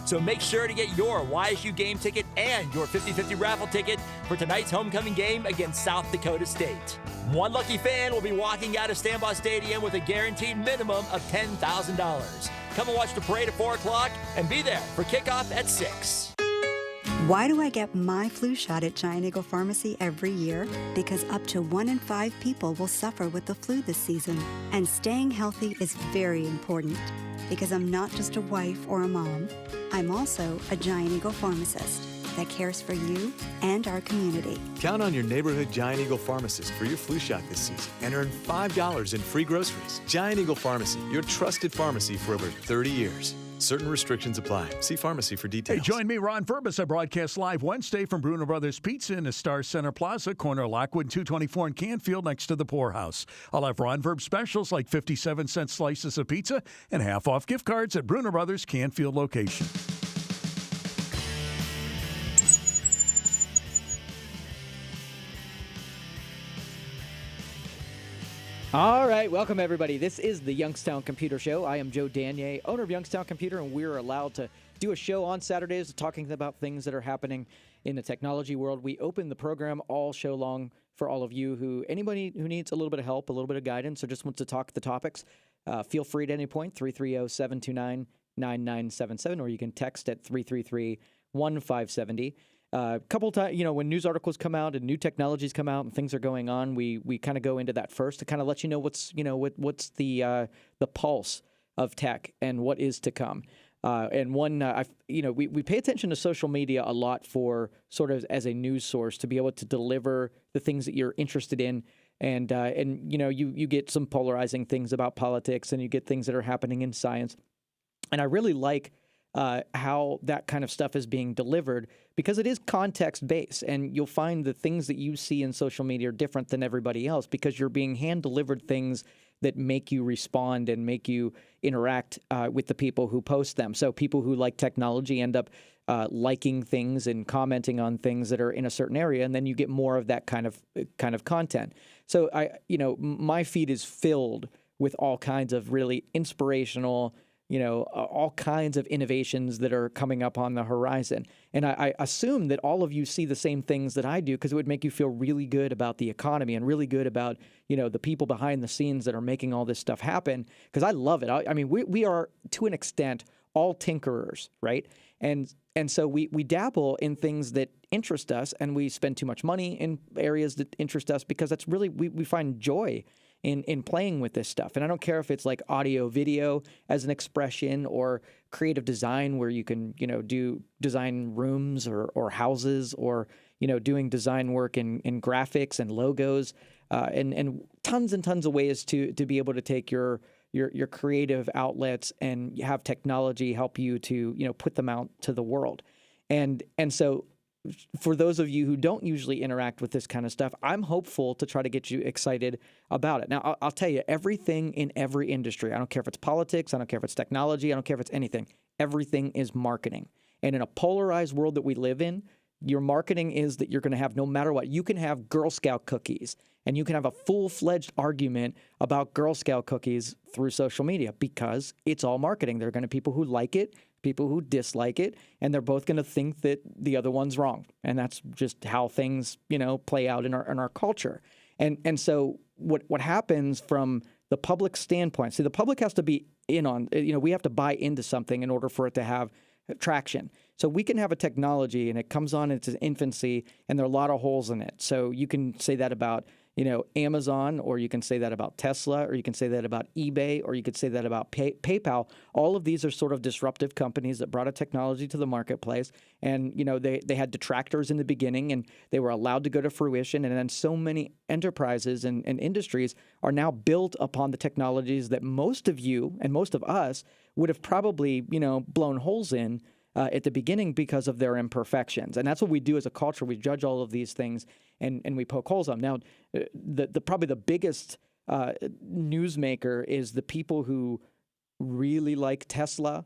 So make sure to get your YSU game ticket and your 50-50 raffle ticket for tonight's homecoming game against South Dakota State. One lucky fan will be walking out of Stambaugh Stadium with a guaranteed minimum of $10,000. Come and watch the parade at 4 o'clock and be there for kickoff at 6. Why do I get my flu shot at Giant Eagle Pharmacy every year? Because up to 1 in 5 people will suffer with the flu this season. And staying healthy is very important. Because I'm not just a wife or a mom, I'm also a Giant Eagle pharmacist that cares for you and our community. Count on your neighborhood Giant Eagle pharmacist for your flu shot this season and earn $5 in free groceries. Giant Eagle Pharmacy, your trusted pharmacy for over 30 years. Certain restrictions apply. See pharmacy for details. Hey, join me, Ron Furbus. I broadcast live Wednesday from Bruno Brothers Pizza in the Star Center Plaza, corner of Lockwood 224 in Canfield, next to the Poorhouse. I'll have Ron Verb specials like 57-cent slices of pizza and half-off gift cards at Bruno Brothers Canfield location. All right, welcome everybody. This is the Youngstown Computer Show. I am Joe Danier, owner of Youngstown Computer, and we're allowed to do a show on Saturdays talking about things that are happening in the technology world. We open the program all show long for all of you anybody who needs a little bit of help, a little bit of guidance, or just wants to talk the topics. Feel free at any point, 330-729-9977, or you can text at 333-1570. Couple times, when news articles come out and new technologies come out and things are going on, we kind of go into that first to kind of let you know what's the pulse of tech and what is to come. We pay attention to social media a lot for sort of as a news source to be able to deliver the things that you're interested in. And you get some polarizing things about politics, and you get things that are happening in science. And I really like how that kind of stuff is being delivered, because it is context-based, and you'll find the things that you see in social media are different than everybody else because you're being hand-delivered things that make you respond and make you interact with the people who post them. So people who like technology end up liking things and commenting on things that are in a certain area, and then you get more of that kind of content. So my feed is filled with all kinds of really inspirational, all kinds of innovations that are coming up on the horizon. And I assume that all of you see the same things that I do, because it would make you feel really good about the economy and really good about, the people behind the scenes that are making all this stuff happen, because I love it. I mean, we are, to an extent, all tinkerers, right? And so we dabble in things that interest us, and we spend too much money in areas that interest us, because that's really, we find joy in playing with this stuff. And I don't care if it's like audio, video as an expression, or creative design where you can, do design rooms or houses, or, doing design work in graphics and logos, and tons and tons of ways to be able to take your creative outlets and have technology help you to, put them out to the world. And so for those of you who don't usually interact with this kind of stuff, I'm hopeful to try to get you excited about it. Now, I'll tell you, everything in every industry, I don't care if it's politics, I don't care if it's technology, I don't care if it's anything, everything is marketing. And in a polarized world that we live in, your marketing is that you're going to have, no matter what, you can have Girl Scout cookies, and you can have a full-fledged argument about Girl Scout cookies through social media, because it's all marketing. There are going to be people who like it, people who dislike it, and they're both going to think that the other one's wrong. And that's just how things, play out in our culture. And so what happens from the public standpoint, see, the public has to be in on, we have to buy into something in order for it to have traction. So we can have a technology and it comes on its infancy and there are a lot of holes in it. So you can say that about, Amazon, or you can say that about Tesla, or you can say that about eBay, or you could say that about PayPal. All of these are sort of disruptive companies that brought a technology to the marketplace. And, they had detractors in the beginning, and they were allowed to go to fruition. And then so many enterprises and industries are now built upon the technologies that most of you and most of us would have probably, blown holes in at the beginning because of their imperfections. And that's what we do as a culture. We judge all of these things and we poke holes on them. Now, probably the biggest newsmaker is the people who really like Tesla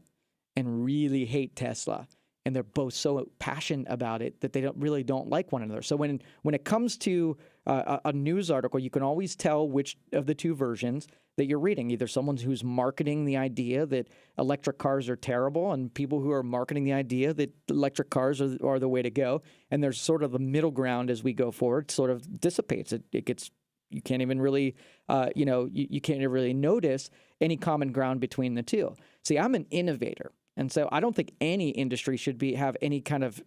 and really hate Tesla. and they're both so passionate about it that they don't like one another. So when it comes to a news article, you can always tell which of the two versions that you're reading. Either someone who's marketing the idea that electric cars are terrible, and people who are marketing the idea that electric cars are the way to go. And there's sort of the middle ground as we go forward, sort of dissipates. It gets, you can't even really, you can't really notice any common ground between the two. See, I'm an innovator. And so I don't think any industry should have any kind of,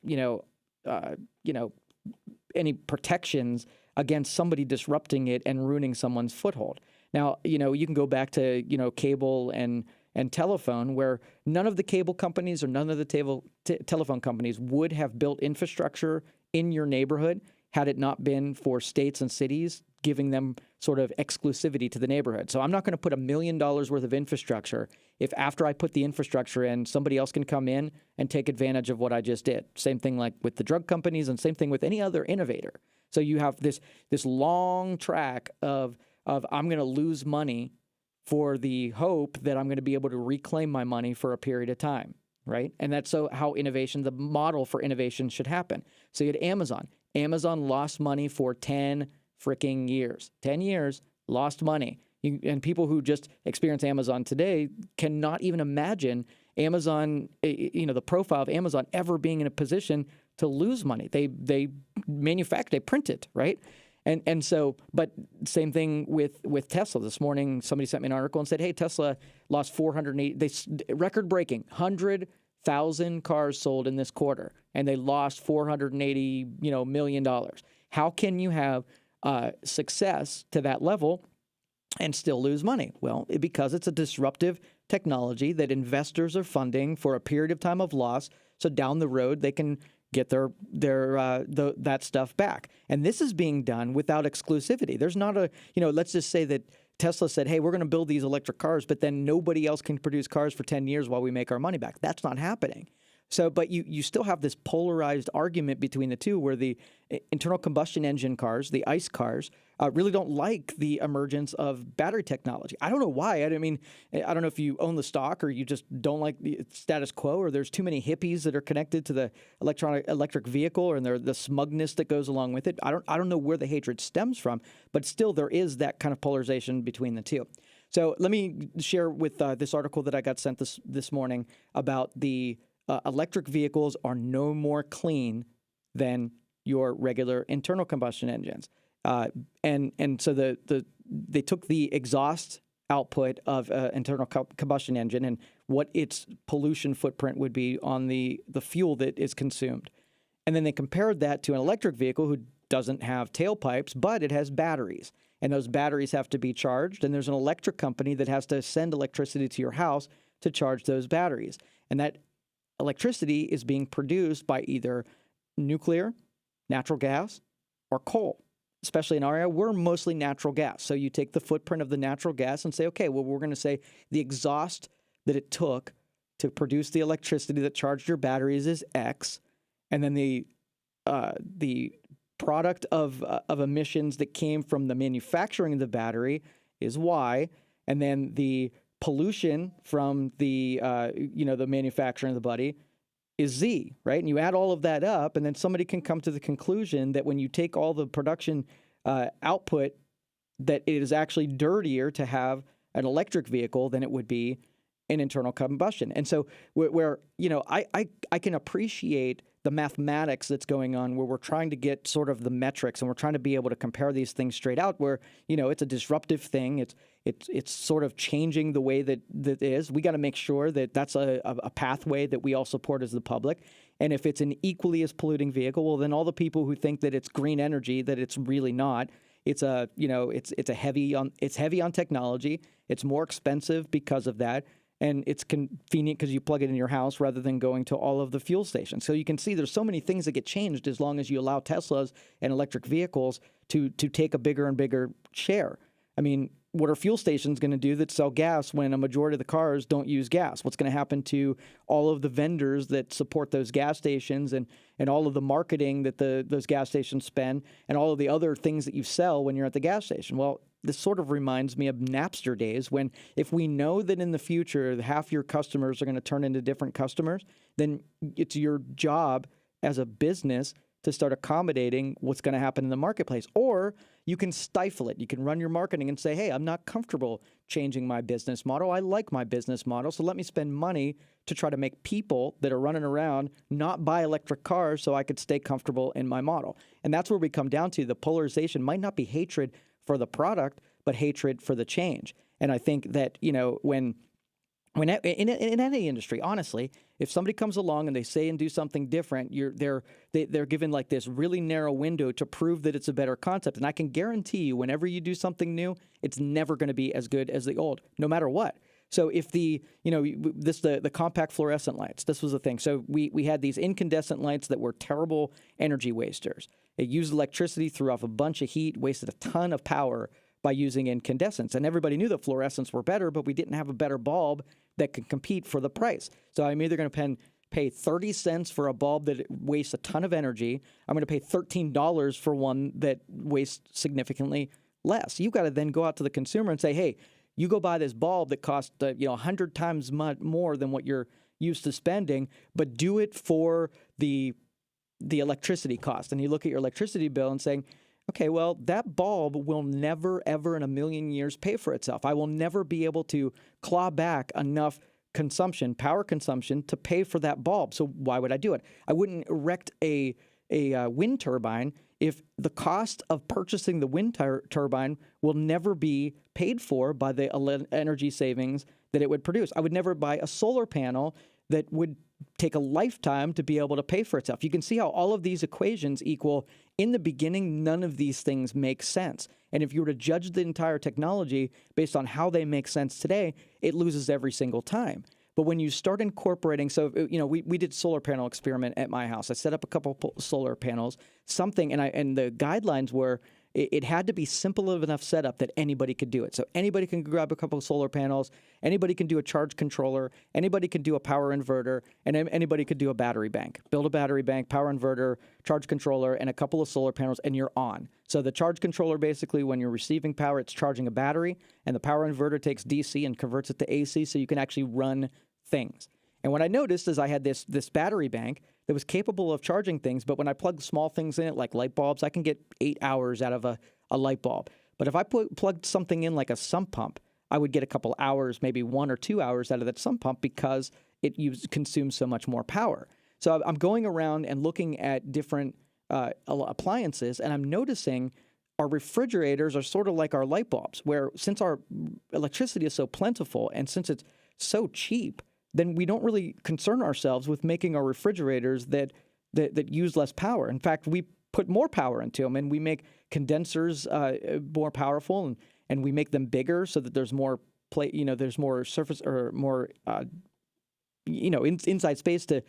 any protections against somebody disrupting it and ruining someone's foothold. Now, you can go back to, cable and telephone, where none of the cable companies or none of the telephone companies would have built infrastructure in your neighborhood had it not been for states and cities giving them sort of exclusivity to the neighborhood. So I'm not going to put $1 million worth of infrastructure if after I put the infrastructure in, somebody else can come in and take advantage of what I just did. Same thing like with the drug companies, and same thing with any other innovator. So you have this long track of I'm going to lose money for the hope that I'm going to be able to reclaim my money for a period of time, right? And that's how innovation, the model for innovation should happen. So you had Amazon. Amazon lost money for 10 freaking years. 10 years, lost money. And people who just experience Amazon today cannot even imagine Amazon, the profile of Amazon ever being in a position to lose money. They manufacture, they print it, right? And so, but same thing with Tesla. This morning, somebody sent me an article and said, hey, Tesla lost 480, record-breaking, 100,000 cars sold in this quarter, and they lost $480 million. How can you have success to that level and still lose money? Well, because it's a disruptive technology that investors are funding for a period of time of loss, so down the road they can get that stuff back. And this is being done without exclusivity. There's not let's just say that Tesla said, hey, we're going to build these electric cars, but then nobody else can produce cars for 10 years while we make our money back. That's not happening. So, but you still have this polarized argument between the two, where the internal combustion engine cars, the ICE cars, really don't like the emergence of battery technology. I don't know why. I don't know if you own the stock or you just don't like the status quo, or there's too many hippies that are connected to the electric vehicle, and the smugness that goes along with it. I don't know where the hatred stems from, but still there is that kind of polarization between the two. So let me share with this article that I got sent this morning about the electric vehicles are no more clean than your regular internal combustion engines. And so they took the exhaust output of internal combustion engine and what its pollution footprint would be on the fuel that is consumed. And then they compared that to an electric vehicle who doesn't have tailpipes, but it has batteries. And those batteries have to be charged. And there's an electric company that has to send electricity to your house to charge those batteries. And that electricity is being produced by either nuclear, natural gas, or coal. Especially in our area, we're mostly natural gas. So you take the footprint of the natural gas and say, okay, well, we're going to say the exhaust that it took to produce the electricity that charged your batteries is X, and then the product of emissions that came from the manufacturing of the battery is Y, and then the pollution from the manufacturing of the body is Z, right? And you add all of that up, and then somebody can come to the conclusion that when you take all the production output, that it is actually dirtier to have an electric vehicle than it would be an internal combustion. And so where I can appreciate the mathematics that's going on, where we're trying to get sort of the metrics and we're trying to be able to compare these things straight out, where, it's a disruptive thing. It's sort of changing the way that is. We got to make sure that that's a pathway that we all support as the public. And if it's an equally as polluting vehicle, well, then all the people who think that it's green energy, that it's really not. It's heavy on technology. It's more expensive because of that. And it's convenient because you plug it in your house rather than going to all of the fuel stations. So you can see there's so many things that get changed as long as you allow Teslas and electric vehicles to take a bigger and bigger share. I mean, what are fuel stations going to do that sell gas when a majority of the cars don't use gas? What's going to happen to all of the vendors that support those gas stations and all of the marketing that those gas stations spend and all of the other things that you sell when you're at the gas station? Well, this sort of reminds me of Napster days, when if we know that in the future half your customers are going to turn into different customers, then it's your job as a business to start accommodating what's going to happen in the marketplace. Or you can stifle it. You can run your marketing and say, hey, I'm not comfortable changing my business model. I like my business model, so let me spend money to try to make people that are running around not buy electric cars so I could stay comfortable in my model. And that's where we come down to. The polarization might not be hatred for the product, but hatred for the change. And I think that, when in any industry, honestly, if somebody comes along and they say and do something different, they're given like this really narrow window to prove that it's a better concept. And I can guarantee you, whenever you do something new, it's never going to be as good as the old, no matter what. So if the compact fluorescent lights, this was the thing. So we had these incandescent lights that were terrible energy wasters. It used electricity, threw off a bunch of heat, wasted a ton of power by using incandescents. And everybody knew that fluorescents were better, but we didn't have a better bulb that could compete for the price. So I'm either going to pay 30 cents for a bulb that wastes a ton of energy. I'm going to pay $13 for one that wastes significantly less. You've got to then go out to the consumer and say, hey, you go buy this bulb that costs 100 times more than what you're used to spending, but do it for the electricity cost. And you look at your electricity bill and saying, okay, well, that bulb will never, ever in a million years pay for itself. I will never be able to claw back enough power consumption, to pay for that bulb. So why would I do it? I wouldn't erect a wind turbine if the cost of purchasing the wind turbine will never be paid for by the energy savings that it would produce. I would never buy a solar panel that would take a lifetime to be able to pay for itself. You can see how all of these equations equal. In the beginning, none of these things make sense. And if you were to judge the entire technology based on how they make sense today, it loses every single time. But when you start incorporating, so, we did solar panel experiment at my house. I set up a couple solar panels, and the guidelines were it had to be simple enough setup that anybody could do it. So anybody can grab a couple of solar panels, anybody can do a charge controller, anybody can do a power inverter, and anybody could do a battery bank. Build a battery bank, power inverter, charge controller, and a couple of solar panels, and you're on. So the charge controller, basically, when you're receiving power, it's charging a battery, and the power inverter takes DC and converts it to AC, so you can actually run things. And what I noticed is I had this battery bank that was capable of charging things, but when I plugged small things in it, like light bulbs, I can get 8 hours out of a light bulb. But if I plugged something in like a sump pump, I would get a couple hours, maybe 1 or 2 hours out of that sump pump because it consumes so much more power. So I'm going around and looking at different appliances, and I'm noticing our refrigerators are sort of like our light bulbs, where since our electricity is so plentiful and since it's so cheap, then we don't really concern ourselves with making our refrigerators that use less power. In fact, we put more power into them, and we make condensers more powerful, and we make them bigger so that there's more there's more surface or more inside space to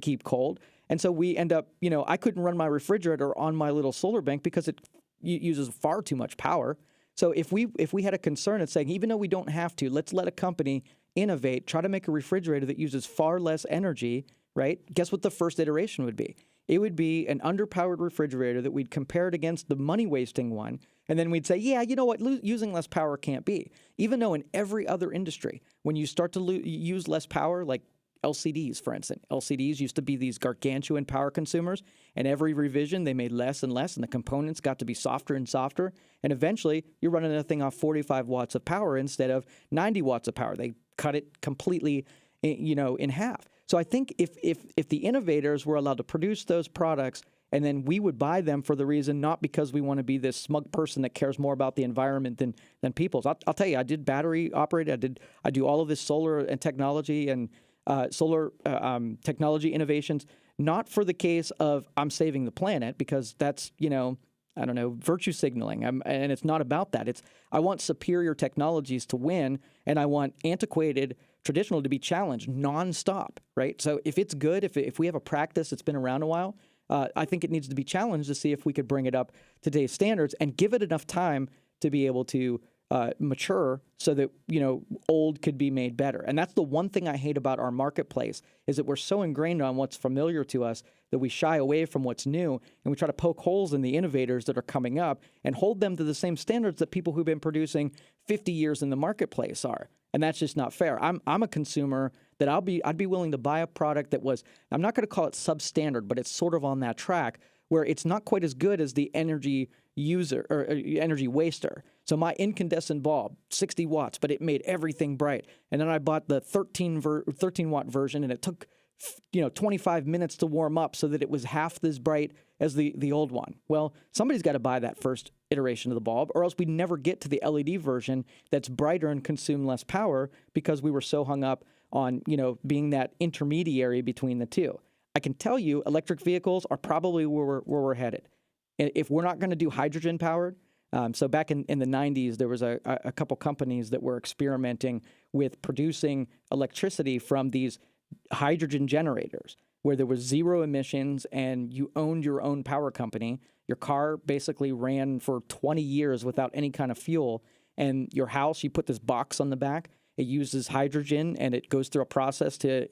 keep cold. And so we end up, I couldn't run my refrigerator on my little solar bank because it uses far too much power. So if we had a concern at saying, even though we don't have to, let's let a company innovate, try to make a refrigerator that uses far less energy, right? Guess what the first iteration would be? It would be an underpowered refrigerator that we'd compare it against the money-wasting one, and then we'd say, yeah, you know what, using less power can't be. Even though in every other industry, when you start to use less power, like LCDs, for instance. LCDs used to be these gargantuan power consumers, and every revision they made less and less, and the components got to be softer and softer, and eventually you're running a thing off 45 watts of power instead of 90 watts of power. They cut it completely, in half. So I think if the innovators were allowed to produce those products, and then we would buy them for the reason, not because we want to be this smug person that cares more about the environment than people's. I'll tell you, I did battery operated. I do all of this solar and technology and solar technology innovations, not for the case of I'm saving the planet, because that's, virtue signaling. And it's not about that. I want superior technologies to win, and I want antiquated traditional to be challenged nonstop, right? So if it's good, if we have a practice that's been around a while, I think it needs to be challenged to see if we could bring it up to today's standards and give it enough time to be able to mature so that, old could be made better. And that's the one thing I hate about our marketplace is that we're so ingrained on what's familiar to us that we shy away from what's new and we try to poke holes in the innovators that are coming up and hold them to the same standards that people who've been producing 50 years in the marketplace are. And that's just not fair. I'm a consumer that I'd be willing to buy a product that was, I'm not going to call it substandard, but it's sort of on that track where it's not quite as good as the energy user or energy waster. So my incandescent bulb, 60 watts, but it made everything bright. And then I bought the 13 watt version, and it took 25 minutes to warm up so that it was half as bright as the old one. Well, somebody's got to buy that first iteration of the bulb, or else we never get to the LED version that's brighter and consume less power because we were so hung up on being that intermediary between the two. I can tell you electric vehicles are probably where we're headed. If we're not going to do hydrogen powered, so back in the 90s, there was a couple companies that were experimenting with producing electricity from these hydrogen generators where there was zero emissions and you owned your own power company. Your car basically ran for 20 years without any kind of fuel. And your house, you put this box on the back. It uses hydrogen and it goes through a process to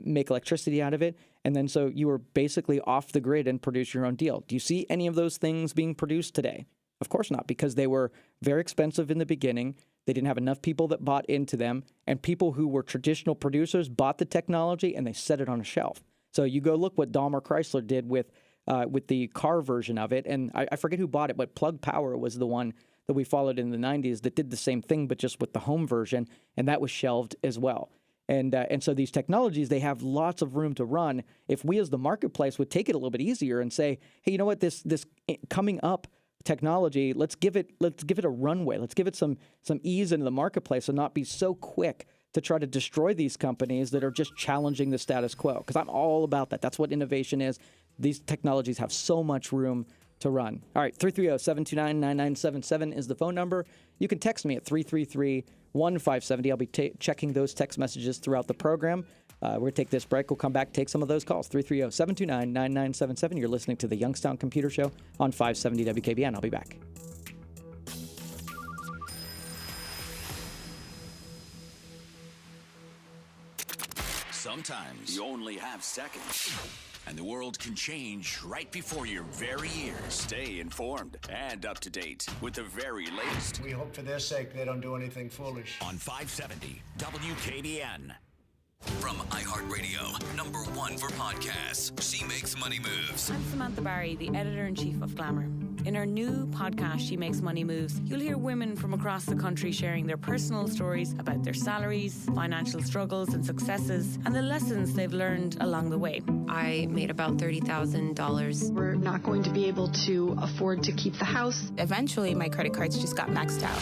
make electricity out of it. And then so you were basically off the grid and produce your own deal. Do you see any of those things being produced today? Of course not, because they were very expensive in the beginning. They didn't have enough people that bought into them. And people who were traditional producers bought the technology and they set it on a shelf. So you go look what Daimler Chrysler did with the car version of it. And I forget who bought it, but Plug Power was the one that we followed in the 90s that did the same thing, but just with the home version. And that was shelved as well. And so these technologies, they have lots of room to run. If we as the marketplace would take it a little bit easier and say, hey, you know what, this coming up technology, let's give it a runway. Let's give it some ease into the marketplace and not be so quick to try to destroy these companies that are just challenging the status quo. Because I'm all about that. That's what innovation is. These technologies have so much room to run. All right, 330-729-9977 is the phone number. You can text me at 333-1570. I'll be checking those text messages throughout the program. We're going to take this break. We'll come back, take some of those calls. 330-729-9977. You're listening to the Youngstown Computer Show on 570 WKBN. I'll be back. Sometimes you only have seconds, and the world can change right before your very ears. Stay informed and up to date with the very latest. We hope for their sake they don't do anything foolish. On 570 WKBN. From iHeartRadio, #1 for podcasts, She Makes Money Moves. I'm Samantha Barry, the editor-in-chief of Glamour. In our new podcast, She Makes Money Moves, you'll hear women from across the country sharing their personal stories about their salaries, financial struggles and successes, and the lessons they've learned along the way. I made about $30,000. We're not going to be able to afford to keep the house. Eventually, my credit cards just got maxed out.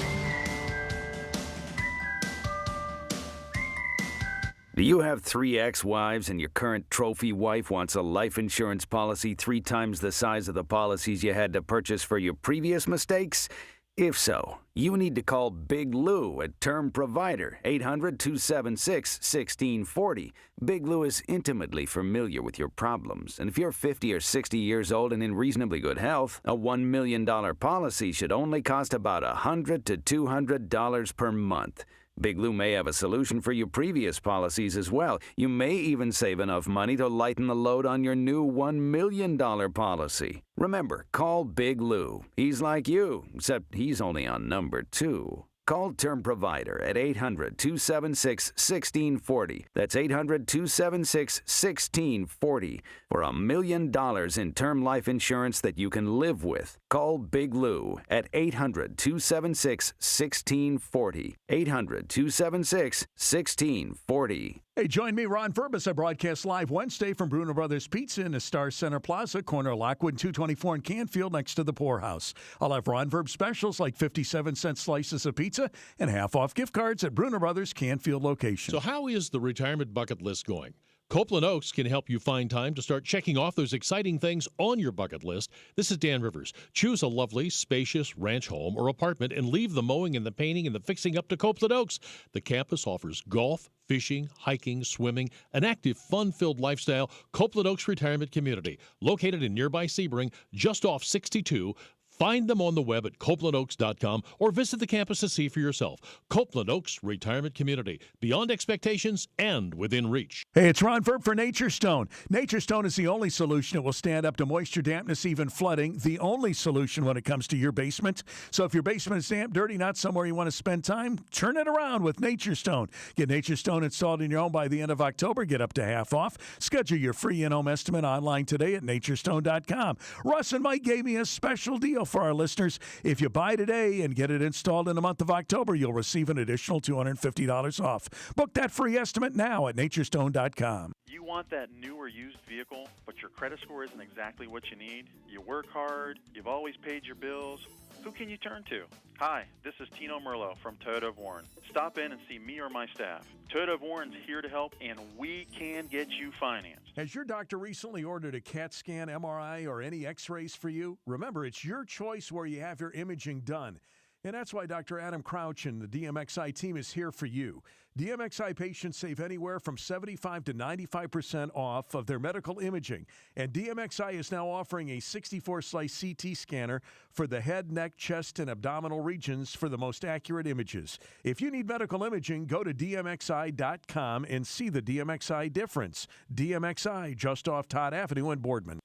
Do you have 3 ex-wives and your current trophy wife wants a life insurance policy 3 times the size of the policies you had to purchase for your previous mistakes? If so, you need to call Big Lou at Term Provider, 800-276-1640. Big Lou is intimately familiar with your problems, and if you're 50 or 60 years old and in reasonably good health, a $1 million policy should only cost about $100 to $200 per month. Big Lou may have a solution for your previous policies as well. You may even save enough money to lighten the load on your new $1 million policy. Remember, call Big Lou. He's like you, except he's only on number 2. Call Term Provider at 800-276-1640. That's 800-276-1640 for $1 million in term life insurance that you can live with. Call Big Lou at 800-276-1640. 800-276-1640. Hey, join me, Ron Verbus. I broadcast live Wednesday from Bruno Brothers Pizza in the Star Center Plaza, corner of Lockwood 224 in Canfield, next to the Poorhouse. I'll have Ron Verb specials like 57-cent slices of pizza and half-off gift cards at Bruno Brothers Canfield location. So how is the retirement bucket list going? Copeland Oaks can help you find time to start checking off those exciting things on your bucket list. This is Dan Rivers. Choose a lovely, spacious ranch home or apartment and leave the mowing and the painting and the fixing up to Copeland Oaks. The campus offers golf, fishing, hiking, swimming, an active, fun-filled lifestyle. Copeland Oaks Retirement Community, located in nearby Sebring, just off 62, Find them on the web at CopelandOaks.com or visit the campus to see for yourself. Copeland Oaks Retirement Community, beyond expectations and within reach. Hey, it's Ron Verb for Nature Stone. Nature Stone is the only solution that will stand up to moisture, dampness, even flooding. The only solution when it comes to your basement. So if your basement is damp, dirty, not somewhere you want to spend time, turn it around with Nature Stone. Get Nature Stone installed in your home by the end of October. Get up to half off. Schedule your free in-home estimate online today at naturestone.com. Russ and Mike gave me a special deal for our listeners. If you buy today and get it installed in the month of October, you'll receive an additional $250 off. Book that free estimate now at naturestone.com. You want that new or used vehicle, but your credit score isn't exactly what you need? You work hard, you've always paid your bills. Who can you turn to? Hi, this is Tino Merlo from Toyota of Warren. Stop in and see me or my staff. Toyota of Warren's here to help, and we can get you financed. Has your doctor recently ordered a CAT scan, MRI, or any x-rays for you? Remember, it's your choice where you have your imaging done. And that's why Dr. Adam Crouch and the DMXI team is here for you. DMXI patients save anywhere from 75 to 95% off of their medical imaging. And DMXI is now offering a 64-slice CT scanner for the head, neck, chest, and abdominal regions for the most accurate images. If you need medical imaging, go to DMXI.com and see the DMXI difference. DMXI, just off Todd Avenue in Boardman.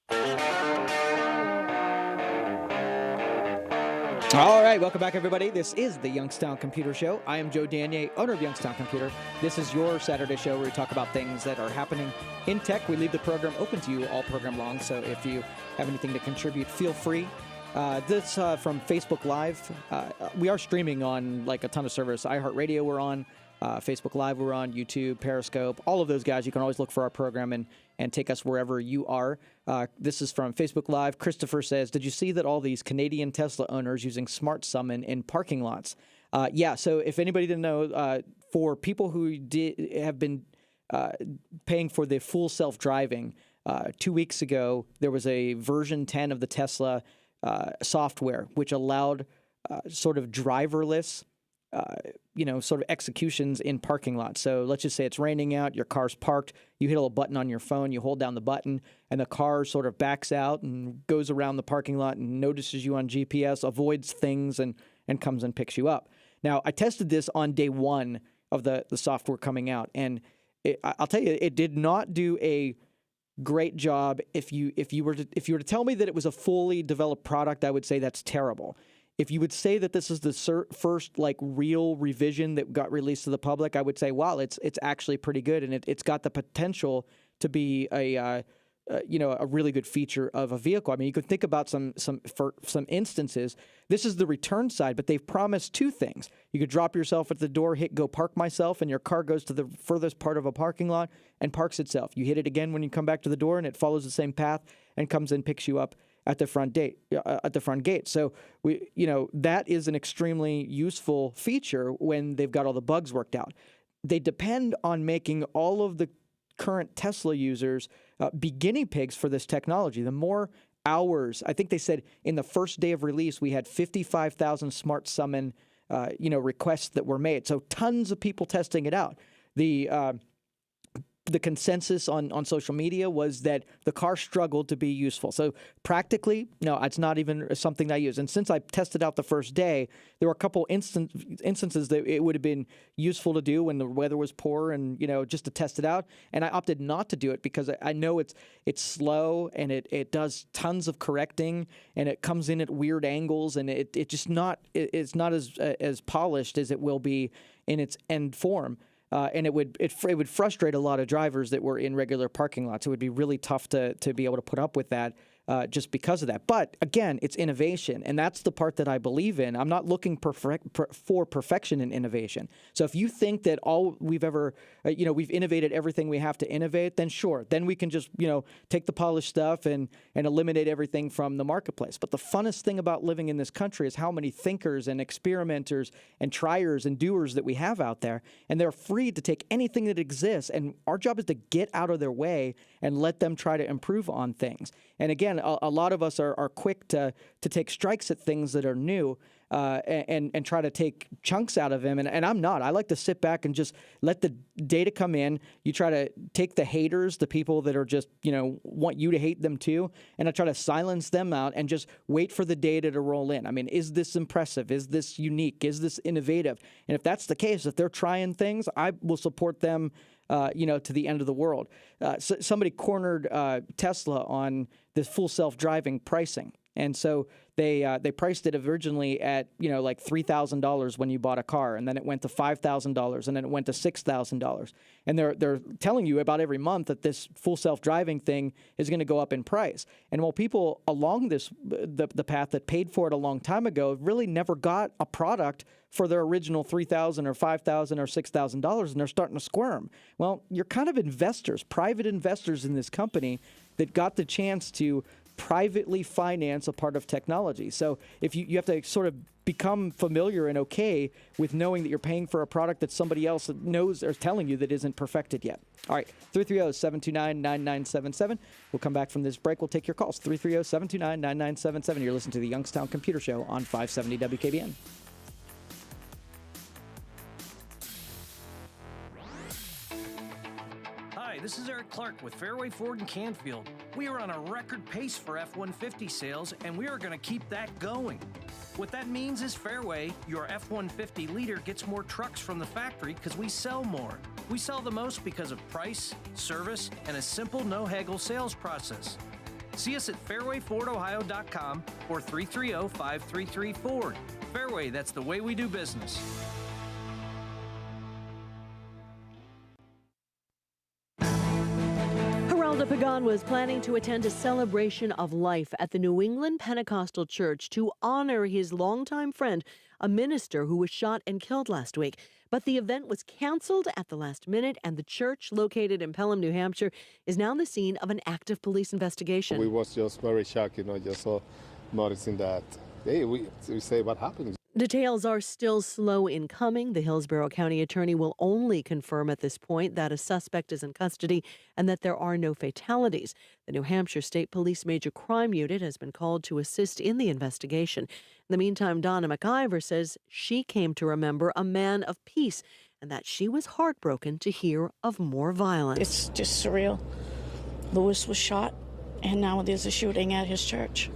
All right, welcome back, everybody. This is the Youngstown Computer Show. I am Joe Danier, owner of Youngstown Computer. This is your Saturday show where we talk about things that are happening in tech. We leave the program open to you all program long, so if you have anything to contribute, feel free. This from Facebook Live. We are streaming on like a ton of servers. iHeartRadio we're on. Facebook Live we're on. YouTube, Periscope, all of those guys. You can always look for our program and take us wherever you are. This is from Facebook Live. Christopher says, did you see that all these Canadian Tesla owners using Smart Summon in parking lots? Yeah, so if anybody didn't know, for people who have been paying for the full self-driving, 2 weeks ago, there was a version 10 of the Tesla software, which allowed sort of driverless sort of executions in parking lots. So let's just say it's raining out, your car's parked, you hit a little button on your phone, you hold down the button, and the car sort of backs out and goes around the parking lot and notices you on GPS, avoids things, and comes and picks you up. Now, I tested this on day one of the software coming out, and I'll tell you, it did not do a great job. If you were to tell me that it was a fully developed product, I would say that's terrible. If you would say that this is the first like real revision that got released to the public, I would say, wow, it's actually pretty good, and it's got the potential to be a really good feature of a vehicle. I mean, you could think about some instances. This is the return side, but they've promised two things. You could drop yourself at the door, hit go park myself, and your car goes to the furthest part of a parking lot and parks itself. You hit it again when you come back to the door, and it follows the same path and comes and picks you up at the front gate. So that is an extremely useful feature when they've got all the bugs worked out. They depend on making all of the current Tesla users be guinea pigs for this technology. The more hours, I think they said in the first day of release, we had 55,000 Smart Summon requests that were made. So tons of people testing it out. The consensus on social media was that the car struggled to be useful. So practically, no, it's not even something I use. And since I tested out the first day, there were a couple instances that it would have been useful to do when the weather was poor and, just to test it out. And I opted not to do it because I know it's slow and it does tons of correcting and it comes in at weird angles and it's not as polished as it will be in its end form. And it would frustrate a lot of drivers that were in regular parking lots. It would be really tough to be able to put up with that just because of that. But again, it's innovation, and that's the part that I believe in. I'm not looking for perfection in innovation. So if you think that all we've ever, we've innovated everything we have to innovate, then sure, then we can just, take the polished stuff and eliminate everything from the marketplace. But the funnest thing about living in this country is how many thinkers and experimenters and triers and doers that we have out there, and they're free to take anything that exists, and our job is to get out of their way and let them try to improve on things. And again, again, a lot of us are quick to take strikes at things that are new and try to take chunks out of them. And I'm not. I like to sit back and just let the data come in. You try to take the haters, the people that are just, want you to hate them too, and I try to silence them out and just wait for the data to roll in. I mean, is this impressive? Is this unique? Is this innovative? And if that's the case, if they're trying things, I will support them to the end of the world. Somebody cornered Tesla on this full self-driving pricing. And so they priced it originally at, like $3,000 when you bought a car, and then it went to $5,000, and then it went to $6,000. And they're telling you about every month that this full self-driving thing is going to go up in price. And while people along the path that paid for it a long time ago really never got a product for their original $3,000 or $5,000 or $6,000, and they're starting to squirm. Well, you're kind of investors, private investors in this company that got the chance to privately finance a part of technology. So if you have to sort of become familiar and okay with knowing that you're paying for a product that somebody else knows or telling you that isn't perfected yet. All right, 330-729-9977. We'll come back from this break. We'll take your calls. 330-729-9977. You're listening to the Youngstown Computer Show on 570 WKBN. Hi, this is Eric Clark with Fairway Ford in Canfield. We are on a record pace for F-150 sales, and we are going to keep that going. What that means is Fairway, your F-150 leader, gets more trucks from the factory because we sell more. We sell the most because of price, service, and a simple no-haggle sales process. See us at fairwayfordohio.com or 330-533-FORD. Fairway, that's the way we do business. Pagan was planning to attend a celebration of life at the New England Pentecostal Church to honor his longtime friend, a minister who was shot and killed last week. But the event was canceled at the last minute, and the church, located in Pelham, New Hampshire, is now the scene of an active police investigation. We was just very shocked, just noticing that, hey, we say what happened. Details are still slow in coming. The Hillsborough County Attorney will only confirm at this point that a suspect is in custody and that there are no fatalities. The New Hampshire State Police Major Crime Unit has been called to assist in the investigation. In the meantime, Donna McIver says she came to remember a man of peace and that she was heartbroken to hear of more violence. It's just surreal. Lewis was shot, and now there's a shooting at his church.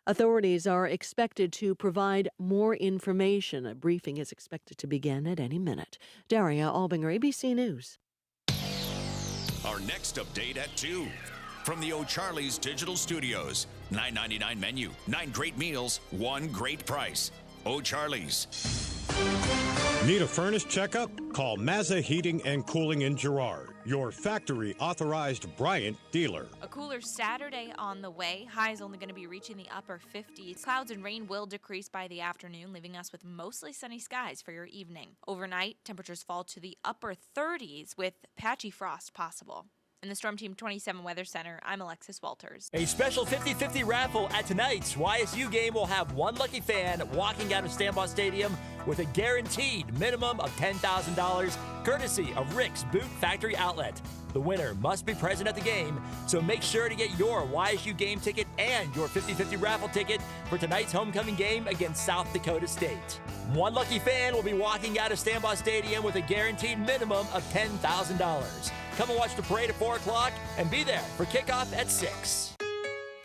Authorities are expected to provide more information. A briefing is expected to begin at any minute. Daria Albinger, ABC News. Our next update at 2. From the O'Charley's Digital Studios. $9.99 menu, 9 great meals, 1 great price. O'Charley's. Need a furnace checkup? Call Mazza Heating and Cooling in Girard, your factory authorized Bryant dealer. A cooler Saturday on the way. Highs only going to be reaching the upper 50s. Clouds and rain will decrease by the afternoon, leaving us with mostly sunny skies for your evening. Overnight, temperatures fall to the upper 30s with patchy frost possible. In the Storm Team 27 Weather Center, I'm Alexis Walters. A special 50-50 raffle at tonight's YSU game will have one lucky fan walking out of Stambaugh Stadium with a guaranteed minimum of $10,000, courtesy of Rick's Boot Factory Outlet. The winner must be present at the game, so make sure to get your YSU game ticket and your 50-50 raffle ticket for tonight's homecoming game against South Dakota State. One lucky fan will be walking out of Stambaugh Stadium with a guaranteed minimum of $10,000. Come and watch the parade at 4 o'clock and be there for kickoff at 6.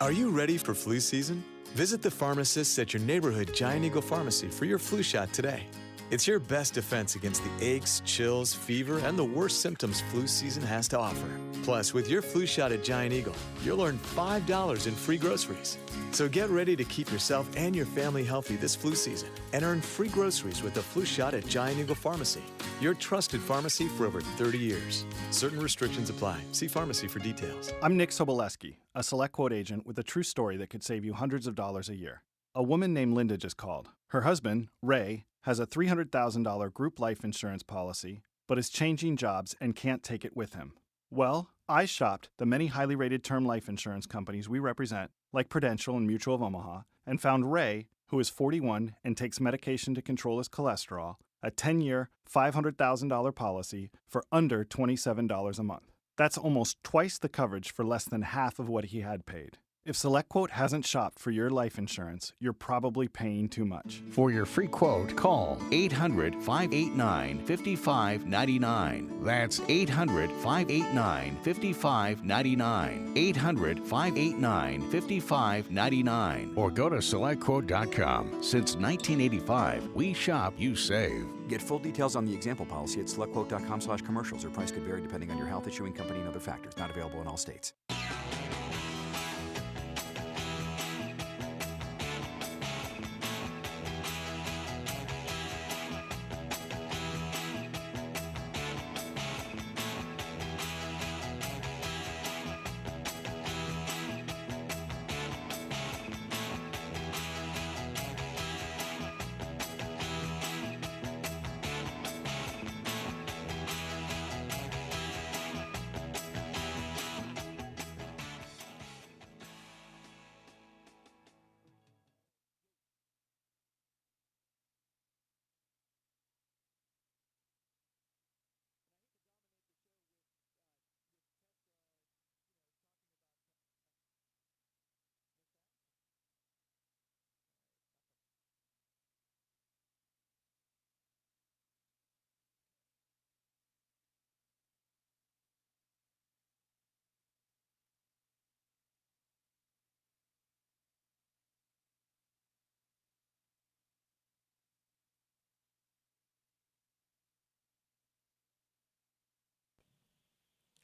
Are you ready for flu season? Visit the pharmacists at your neighborhood Giant Eagle Pharmacy for your flu shot today. It's your best defense against the aches, chills, fever, and the worst symptoms flu season has to offer. Plus, with your flu shot at Giant Eagle, you'll earn $5 in free groceries. So get ready to keep yourself and your family healthy this flu season and earn free groceries with the flu shot at Giant Eagle Pharmacy, your trusted pharmacy for over 30 years. Certain restrictions apply. See pharmacy for details. I'm Nick Soboleski, a Select Quote agent with a true story that could save you hundreds of dollars a year. A woman named Linda just called. Her husband, Ray, has a $300,000 group life insurance policy, but is changing jobs and can't take it with him. Well, I shopped the many highly rated term life insurance companies we represent, like Prudential and Mutual of Omaha, and found Ray, who is 41 and takes medication to control his cholesterol, a 10-year, $500,000 policy for under $27 a month. That's almost twice the coverage for less than half of what he had paid. If SelectQuote hasn't shopped for your life insurance, you're probably paying too much. For your free quote, call 800-589-5599. That's 800-589-5599. 800-589-5599. Or go to SelectQuote.com. Since 1985, we shop, you save. Get full details on the example policy at SelectQuote.com/commercials. Or price could vary depending on your health, issuing company, and other factors. Not available in all states.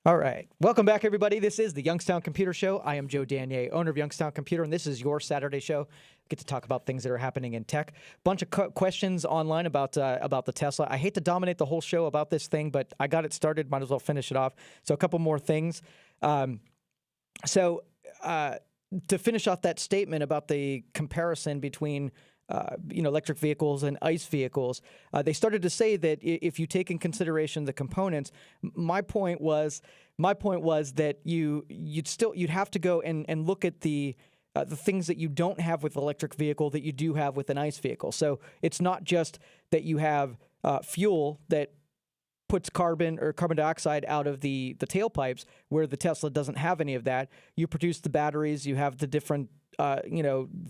All right. Welcome back, everybody. This is the Youngstown Computer Show. I am Joe Danier, owner of Youngstown Computer, and this is your Saturday show. Get to talk about things that are happening in tech. Bunch of questions online about the Tesla. I hate to dominate the whole show about this thing, but I got it started. Might as well finish it off. So a couple more things. To finish off that statement about the comparison between electric vehicles and ICE vehicles, they started to say that if you take in consideration the components, my point was that you'd have to go and look at the things that you don't have with electric vehicle that you do have with an ICE vehicle. So it's not just that you have fuel that puts carbon or carbon dioxide out of the tailpipes, where the Tesla doesn't have any of that. You produce the batteries, you have the different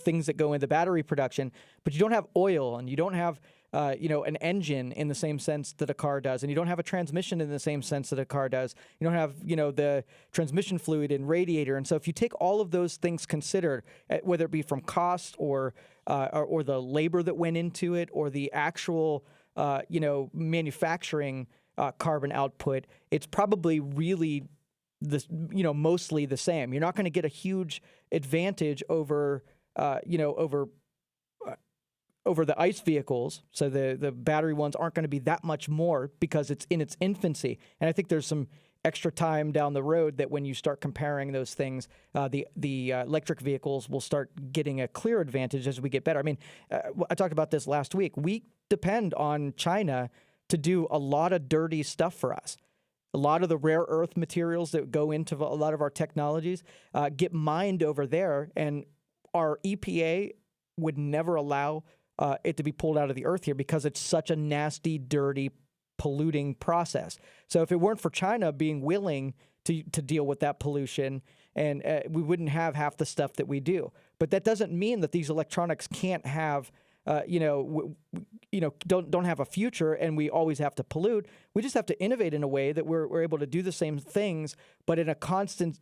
things that go into battery production, but you don't have oil, and you don't have an engine in the same sense that a car does, and you don't have a transmission in the same sense that a car does. You don't have the transmission fluid and radiator. And so if you take all of those things considered, whether it be from cost or the labor that went into it, or the actual manufacturing carbon output, it's probably really mostly the same. You're not going to get a huge advantage over the ICE vehicles. So the battery ones aren't going to be that much more because it's in its infancy. And I think there's some extra time down the road that when you start comparing those things, the electric vehicles will start getting a clear advantage as we get better. I mean, I talked about this last week. We depend on China to do a lot of dirty stuff for us. A lot of the rare earth materials that go into a lot of our technologies get mined over there, and our EPA would never allow it to be pulled out of the earth here because it's such a nasty, dirty, polluting process. So if it weren't for China being willing to deal with that pollution, and we wouldn't have half the stuff that we do. But that doesn't mean that these electronics can't have don't have a future, and we always have to pollute. We just have to innovate in a way that we're able to do the same things, but in a constant,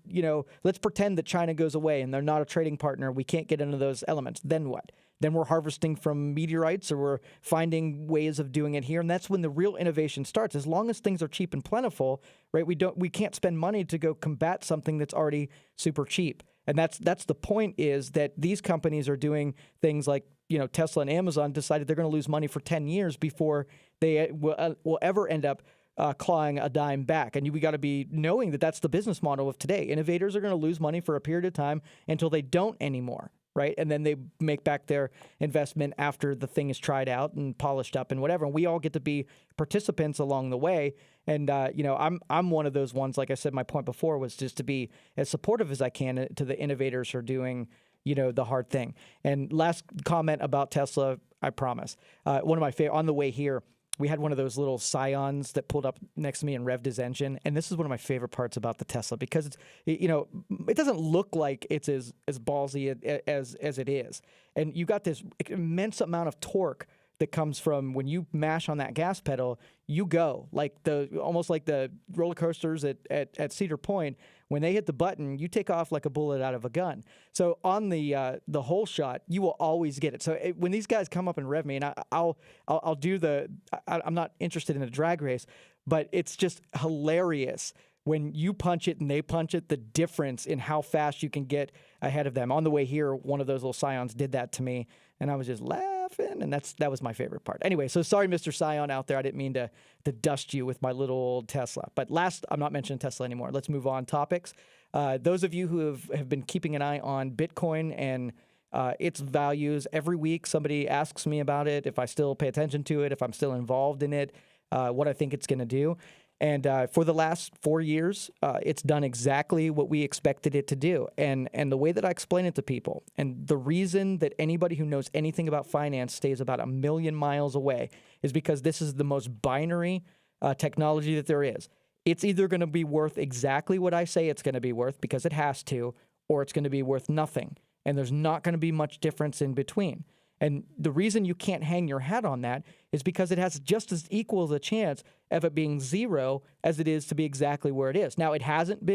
let's pretend that China goes away and they're not a trading partner. We can't get into those elements. Then what? Then we're harvesting from meteorites, or we're finding ways of doing it here. And that's when the real innovation starts. As long as things are cheap and plentiful, right? We can't spend money to go combat something that's already super cheap. And that's the point, is that these companies are doing things like, Tesla and Amazon decided they're going to lose money for 10 years before they will ever end up clawing a dime back. And we got to be knowing that that's the business model of today. Innovators are going to lose money for a period of time until they don't anymore, right? And then they make back their investment after the thing is tried out and polished up and whatever. And we all get to be participants along the way. And I'm one of those ones. Like I said, my point before was just to be as supportive as I can to the innovators who are doing the hard thing. And last comment about Tesla, I promise. One of my favorite, on the way here, we had one of those little Scions that pulled up next to me and revved his engine. And this is one of my favorite parts about the Tesla because it doesn't look like it's as ballsy as it is. And you got this immense amount of torque that comes from when you mash on that gas pedal, you go almost like the roller coasters at Cedar Point. When they hit the button, you take off like a bullet out of a gun. So on the whole shot, you will always get it. So when these guys come up and rev me, and I'll do I'm not interested in a drag race, but it's just hilarious when you punch it and they punch it, the difference in how fast you can get ahead of them. On the way here, one of those little Scions did that to me, and I was just laughing, and that was my favorite part. Anyway, so sorry, Mr. Scion out there. I didn't mean to dust you with my little old Tesla. But I'm not mentioning Tesla anymore. Let's move on topics. Those of you who have been keeping an eye on Bitcoin and its values, every week somebody asks me about it, if I still pay attention to it, if I'm still involved in it, what I think it's going to do. And for the last 4 years, it's done exactly what we expected it to do. And the way that I explain it to people, and the reason that anybody who knows anything about finance stays about 1 million miles away is because this is the most binary technology that there is. It's either going to be worth exactly what I say it's going to be worth because it has to, or it's going to be worth nothing. And there's not going to be much difference in between. And the reason you can't hang your hat on that is because it has just as equal a chance of it being zero as it is to be exactly where it is. Now, it hasn't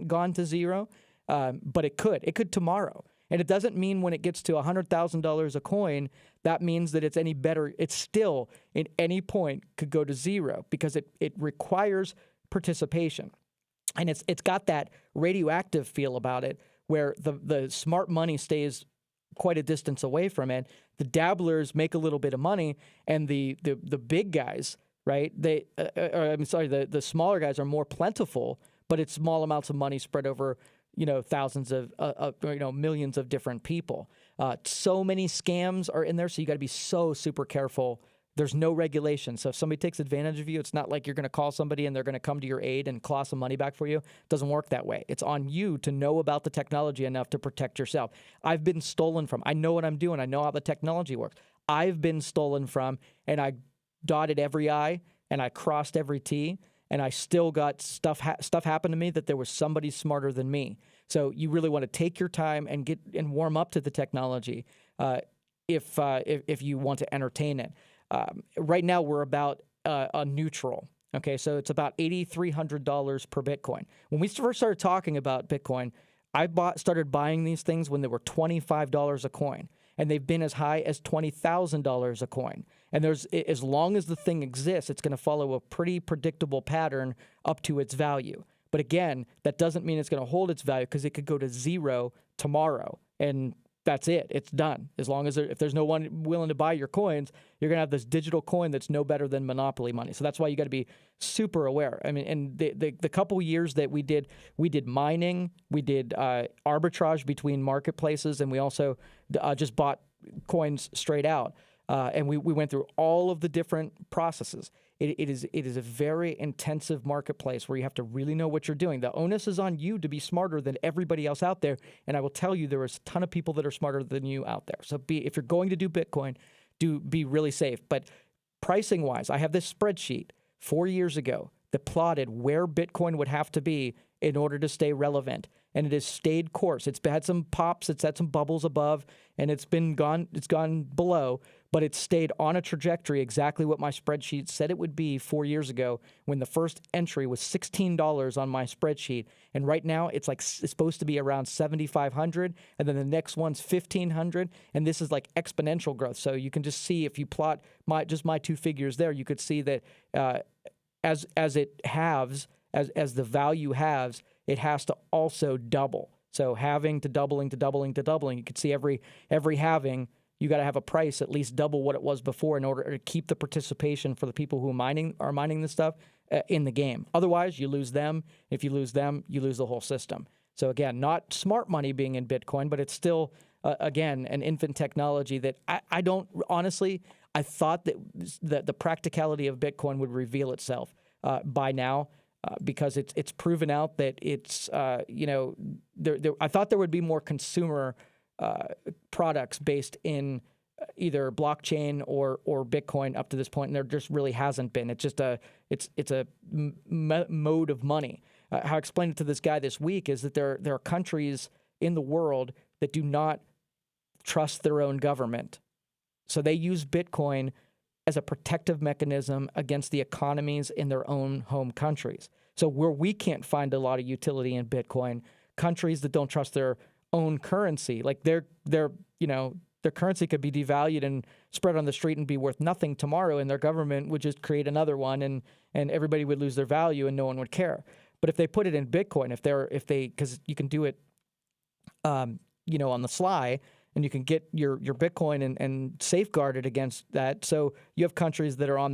gone to zero, but it could. It could tomorrow. And it doesn't mean when it gets to $100,000 a coin, that means that it's any better. It's still, at any point, could go to zero because it requires participation. And it's got that radioactive feel about it where the smart money stays quite a distance away from it. The dabblers make a little bit of money, and the big guys, right? The smaller guys are more plentiful, but it's small amounts of money spread over thousands of millions of different people. So many scams are in there, so you got to be so super careful. There's no regulation. So if somebody takes advantage of you, it's not like you're going to call somebody and they're going to come to your aid and claw some money back for you. It doesn't work that way. It's on you to know about the technology enough to protect yourself. I've been stolen from. I know what I'm doing. I know how the technology works. I've been stolen from, and I dotted every I and I crossed every T, and I still got stuff happen to me that there was somebody smarter than me. So you really want to take your time and get and warm up to the technology if you want to entertain it. Right now, we're about a neutral. Okay, so it's about $8,300 per Bitcoin. When we first started talking about Bitcoin, I started buying these things when they were $25 a coin, and they've been as high as $20,000 a coin. And as long as the thing exists, it's going to follow a pretty predictable pattern up to its value. But again, that doesn't mean it's going to hold its value because it could go to zero tomorrow, and that's it. It's done. As long as if there's no one willing to buy your coins, you're going to have this digital coin that's no better than monopoly money. So that's why you got to be super aware. I mean, and the couple years that we did mining, we did arbitrage between marketplaces, and we also just bought coins straight out. And we went through all of the different processes. It is a very intensive marketplace where you have to really know what you're doing. The onus is on you to be smarter than everybody else out there. And I will tell you, there is a ton of people that are smarter than you out there. So if you're going to do Bitcoin, be really safe. But pricing wise, I have this spreadsheet 4 years ago that plotted where Bitcoin would have to be in order to stay relevant. And it has stayed course. It's had some pops, it's had some bubbles above, and it's gone below, but it's stayed on a trajectory exactly what my spreadsheet said it would be 4 years ago when the first entry was $16 on my spreadsheet. And right now it's supposed to be around 7,500, and then the next one's 1,500, and this is like exponential growth. So you can just see, if you plot my two figures there, you could see that as it halves, as the value halves, it has to also double. So halving to doubling to doubling to doubling. You can see every halving, you got to have a price at least double what it was before in order to keep the participation for the people who are mining this stuff in the game. Otherwise, you lose them. If you lose them, you lose the whole system. So again, not smart money being in Bitcoin, but it's still, again, an infant technology that I don't, honestly, I thought that the practicality of Bitcoin would reveal itself by now. Because it's proven out that it's, I thought there would be more consumer products based in either blockchain or Bitcoin up to this point, and there just really hasn't been. It's just it's a mode of money. How I explained it to this guy this week is that there are countries in the world that do not trust their own government, so they use Bitcoin as a protective mechanism against the economies in their own home countries. So where we can't find a lot of utility in Bitcoin, countries that don't trust their own currency, like their currency could be devalued and spread on the street and be worth nothing tomorrow, and their government would just create another one, and everybody would lose their value and no one would care. But if they put it in Bitcoin, because you can do it, on the sly, and you can get your Bitcoin and safeguard it against that. So you have countries that are on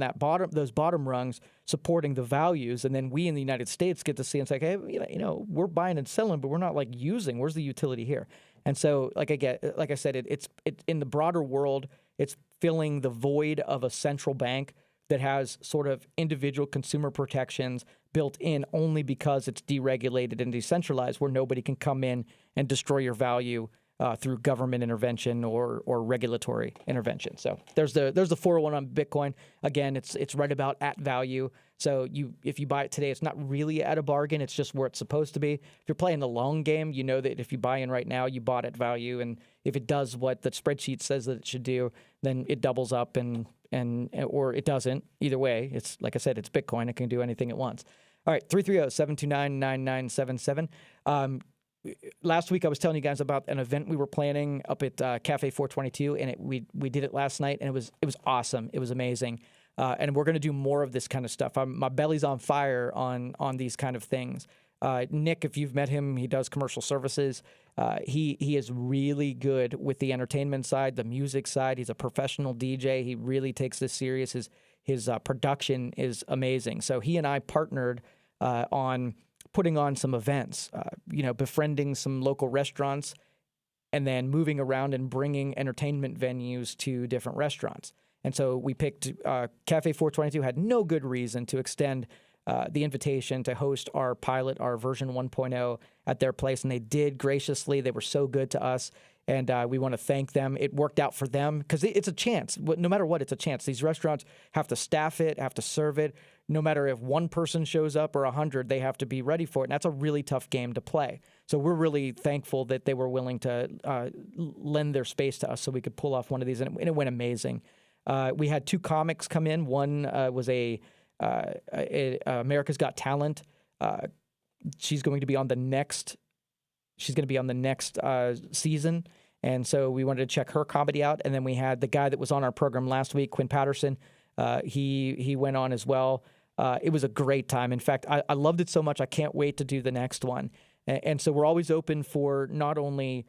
those bottom rungs supporting the values, and then we in the United States get to see and say, hey, we're buying and selling, but we're not like using. Where's the utility here? And so, like I said, it's in the broader world, it's filling the void of a central bank that has sort of individual consumer protections built in only because it's deregulated and decentralized, where nobody can come in and destroy your value through government intervention or regulatory intervention. So there's the 401 on Bitcoin. Again, it's right about at value. So if you buy it today, it's not really at a bargain. It's just where it's supposed to be. If you're playing the long game, you know that if you buy in right now, you bought at value, and if it does what the spreadsheet says that it should do, then it doubles up or it doesn't. Either way, it's like I said, it's Bitcoin. It can do anything it wants. All right, 330-729-9977. Last week I was telling you guys about an event we were planning up at Cafe 422, and we did it last night, and it was awesome. It was amazing, and we're going to do more of this kind of stuff. My belly's on fire on these kind of things. Nick, if you've met him, he does commercial services. He is really good with the entertainment side, the music side. He's a professional DJ. He really takes this serious. His production is amazing. So he and I partnered on putting on some events, befriending some local restaurants, and then moving around and bringing entertainment venues to different restaurants. And so we picked Cafe 422, had no good reason to extend the invitation to host our pilot, our version 1.0 at their place, and they did graciously. They were so good to us, and we want to thank them. It worked out for them because it's a chance. No matter what, it's a chance. These restaurants have to staff it, have to serve it. No matter if one person shows up or 100, they have to be ready for it, and that's a really tough game to play. So we're really thankful that they were willing to lend their space to us so we could pull off one of these, and it went amazing. We had 2 comics come in. One was America's Got Talent. She's going to be on the next season, and so we wanted to check her comedy out. And then we had the guy that was on our program last week, Quinn Patterson. He went on as well. It was a great time. In fact, I loved it so much I can't wait to do the next one. And so we're always open for not only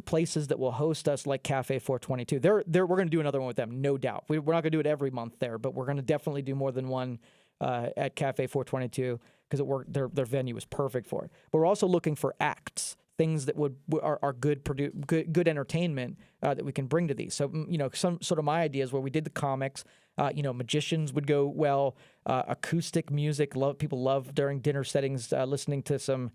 places that will host us like Cafe 422. We're going to do another one with them, no doubt. We're not going to do it every month there, but we're going to definitely do more than one at Cafe 422 because their venue is perfect for it. But we're also looking for acts, things that are good entertainment that we can bring to these. So some sort of my ideas where we did the comics. Magicians would go well. Acoustic music, people love during dinner settings listening to some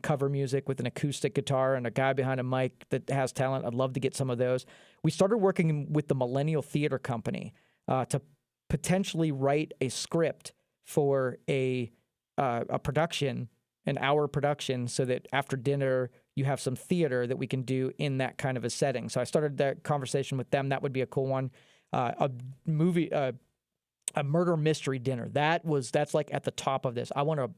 cover music with an acoustic guitar and a guy behind a mic that has talent. I'd love to get some of those. We started working with the Millennial Theater Company to potentially write a script for a production, an hour production, so that after dinner you have some theater that we can do in that kind of a setting. So I started that conversation with them. That would be a cool one. A murder mystery dinner. That's like at the top of this. I want to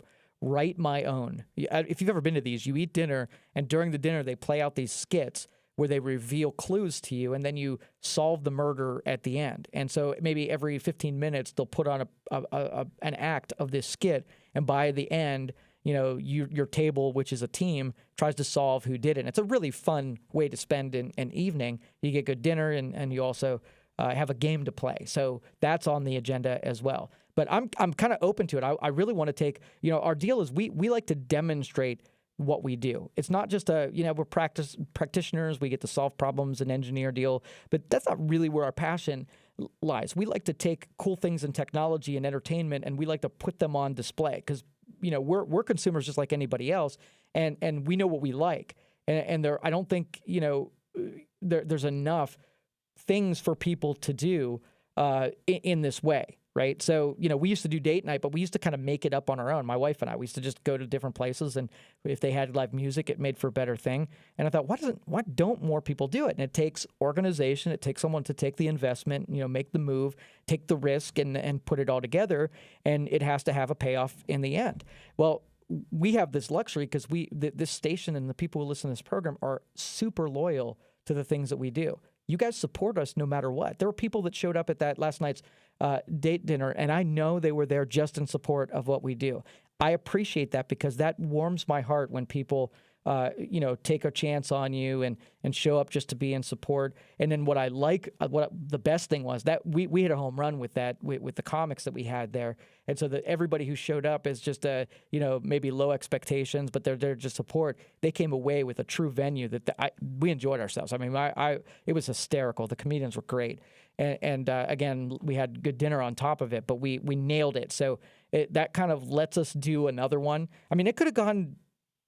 write my own. If you've ever been to these, you eat dinner, and during the dinner they play out these skits where they reveal clues to you, and then you solve the murder at the end. And so maybe every 15 minutes they'll put on an act of this skit, and by the end, your table, which is a team, tries to solve who did it. And it's a really fun way to spend an evening. You get good dinner, and you also have a game to play. So that's on the agenda as well. But I'm kind of open to it. I really want to take, our deal is we like to demonstrate what we do. It's not just we're practitioners. We get to solve problems and engineer deal, but that's not really where our passion lies. We like to take cool things in technology and entertainment, and we like to put them on display because, we're consumers just like anybody else, and we know what we like. And there, I don't think, there's enough things for people to do in this way, right? So, we used to do date night, but we used to kind of make it up on our own. My wife and I, we used to just go to different places, and if they had live music, it made for a better thing. And I thought, why don't more people do it? And it takes organization. It takes someone to take the investment, make the move, take the risk, and put it all together. And it has to have a payoff in the end. Well, we have this luxury because this station and the people who listen to this program are super loyal to the things that we do. You guys support us no matter what. There were people that showed up at that last night's date dinner, and I know they were there just in support of what we do. I appreciate that because that warms my heart when people, take a chance on you and show up just to be in support. And then what the best thing was that we hit a home run with that, with the comics that we had there. And so that everybody who showed up is just maybe low expectations, but they're just support. They came away with a true venue that we enjoyed ourselves. I mean, it was hysterical. The comedians were great. And again, we had good dinner on top of it, but we nailed it. So that kind of lets us do another one. I mean, it could have gone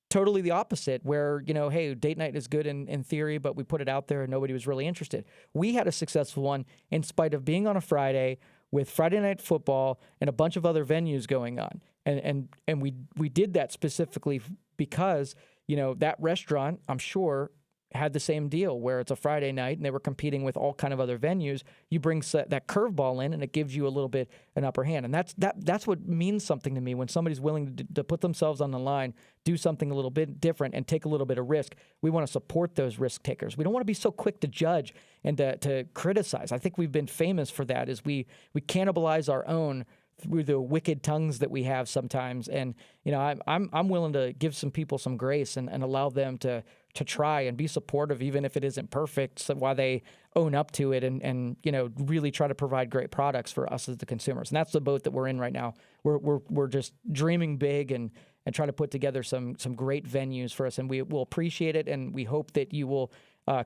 totally the opposite where, hey, date night is good in theory, but we put it out there and nobody was really interested. We had a successful one in spite of being on a Friday with Friday Night Football and a bunch of other venues going on. And we did that specifically because, that restaurant, I'm sure, had the same deal where it's a Friday night and they were competing with all kind of other venues. You bring that curveball in and it gives you a little bit an upper hand. And that's what means something to me when somebody's willing to put themselves on the line, do something a little bit different and take a little bit of risk. We want to support those risk takers. We don't want to be so quick to judge and to criticize. I think we've been famous for that is we cannibalize our own through the wicked tongues that we have sometimes. And, I'm willing to give some people some grace and allow them to try and be supportive, even if it isn't perfect, so while they own up to it and really try to provide great products for us as the consumers. And that's the boat that we're in right now. We're just dreaming big and trying to put together some great venues for us. And we will appreciate it. And we hope that you will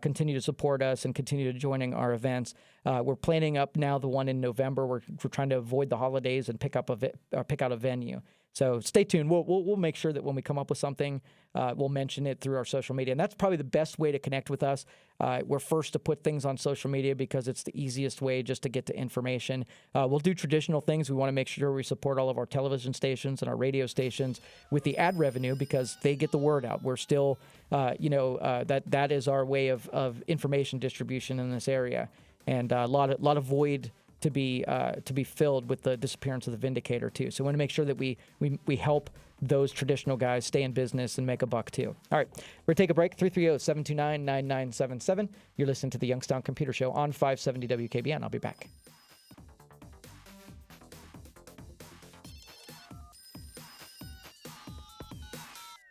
continue to support us and continue to joining our events. We're planning up now the one in November. We're trying to avoid the holidays and pick out a venue. So stay tuned. We'll make sure that when we come up with something, we'll mention it through our social media. And that's probably the best way to connect with us. We're first to put things on social media because it's the easiest way just to get to information. We'll do traditional things. We want to make sure we support all of our television stations and our radio stations with the ad revenue because they get the word out. We're still, that is our way of information distribution in this area. And a lot of void to be filled with the disappearance of the Vindicator too. So we want to make sure that we help those traditional guys stay in business and make a buck too. All right, we're going to take a break. 330-729-9977. You're listening to the Youngstown Computer Show on 570 WKBN. I'll be back.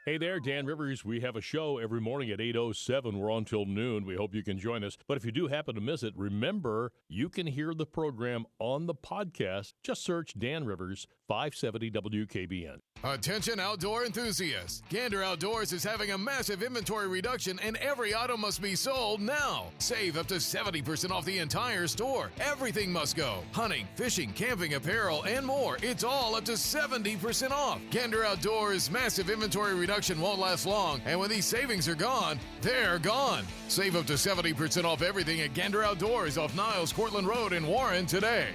Hey there, Dan Rivers. We have a show every morning at 8:07. We're on till noon. We hope you can join us. But if you do happen to miss it, remember, you can hear the program on the podcast. Just search Dan Rivers, 570 WKBN. Attention outdoor enthusiasts. Gander Outdoors is having a massive inventory reduction and every item must be sold now. Save up to 70% off the entire store. Everything must go. Hunting, fishing, camping, apparel, and more. It's all up to 70% off. Gander Outdoors' massive inventory reduction won't last long, and when these savings are gone, they're gone. Save up to 70% off everything at Gander Outdoors off Niles, Cortland Road in Warren today.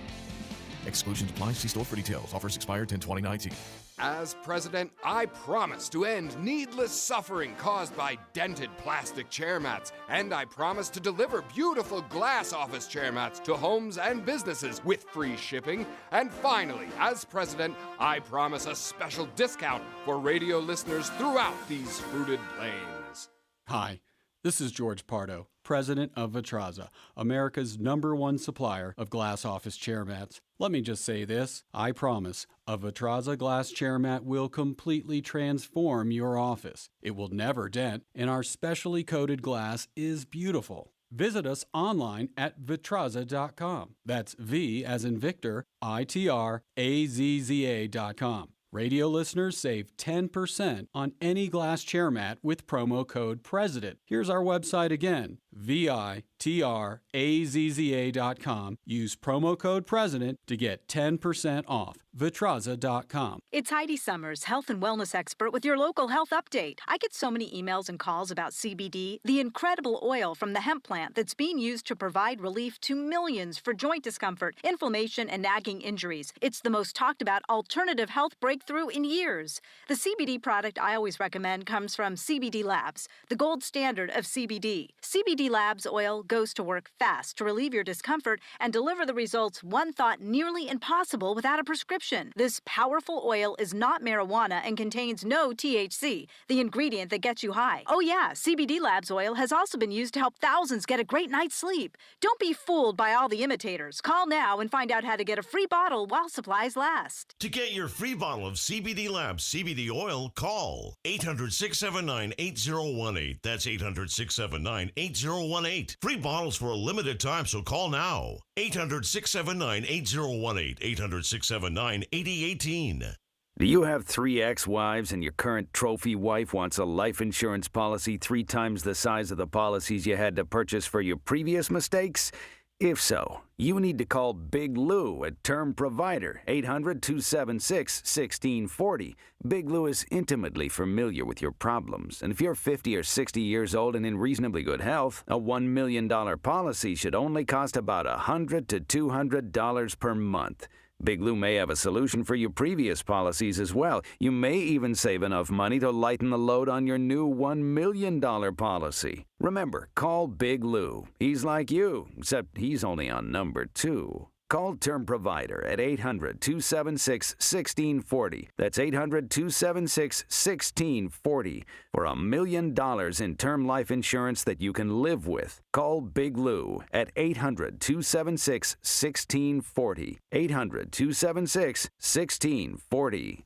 Exclusions apply. See store for details. Offers expire 10/20/19. As president, I promise to end needless suffering caused by dented plastic chair mats, and I promise to deliver beautiful glass office chair mats to homes and businesses with free shipping. And finally, as president, I promise a special discount for radio listeners throughout these fruited plains. Hi, this is George Pardo, president of Vitraza, America's #1 supplier of glass office chair mats. Let me just say this, I promise, a Vitraza glass chair mat will completely transform your office. It will never dent, and our specially coated glass is beautiful. Visit us online at vitraza.com. That's V as in Victor, ITRAZZA.com. Radio listeners save 10% on any glass chair mat with promo code PRESIDENT. Here's our website again, VITRAZZA.com. Use promo code PRESIDENT to get 10% off. Vitraza.com. It's Heidi Summers, health and wellness expert with your local health update. I get so many emails and calls about CBD, the incredible oil from the hemp plant that's being used to provide relief to millions for joint discomfort, inflammation, and nagging injuries. It's the most talked about alternative health breakthrough in years. The CBD product I always recommend comes from CBD Labs, the gold standard of CBD. CBD Labs oil goes to work fast to relieve your discomfort and deliver the results one thought nearly impossible without a prescription. This powerful oil is not marijuana and contains no THC, the ingredient that gets you high. Oh yeah, CBD Labs oil has also been used to help thousands get a great night's sleep. Don't be fooled by all the imitators. Call now and find out how to get a free bottle while supplies last. To get your free bottle of CBD Labs CBD oil, call 800-679-8018. That's 800-679-8018. Free bottles for a limited time, so call now. 800-679-8018. 800-679-8018. Do you have 3 ex-wives and your current trophy wife wants a life insurance policy 3 times the size of the policies you had to purchase for your previous mistakes? If so, you need to call Big Lou at Term Provider, 800-276-1640. Big Lou is intimately familiar with your problems, and if you're 50 or 60 years old and in reasonably good health, a $1 million policy should only cost about $100 to $200 per month. Big Lou may have a solution for your previous policies as well. You may even save enough money to lighten the load on your new $1 million policy. Remember, call Big Lou. He's like you, except he's only on number 2. Call Term Provider at 800-276-1640. That's 800-276-1640 for $1 million in term life insurance that you can live with. Call Big Lou at 800-276-1640. 800-276-1640.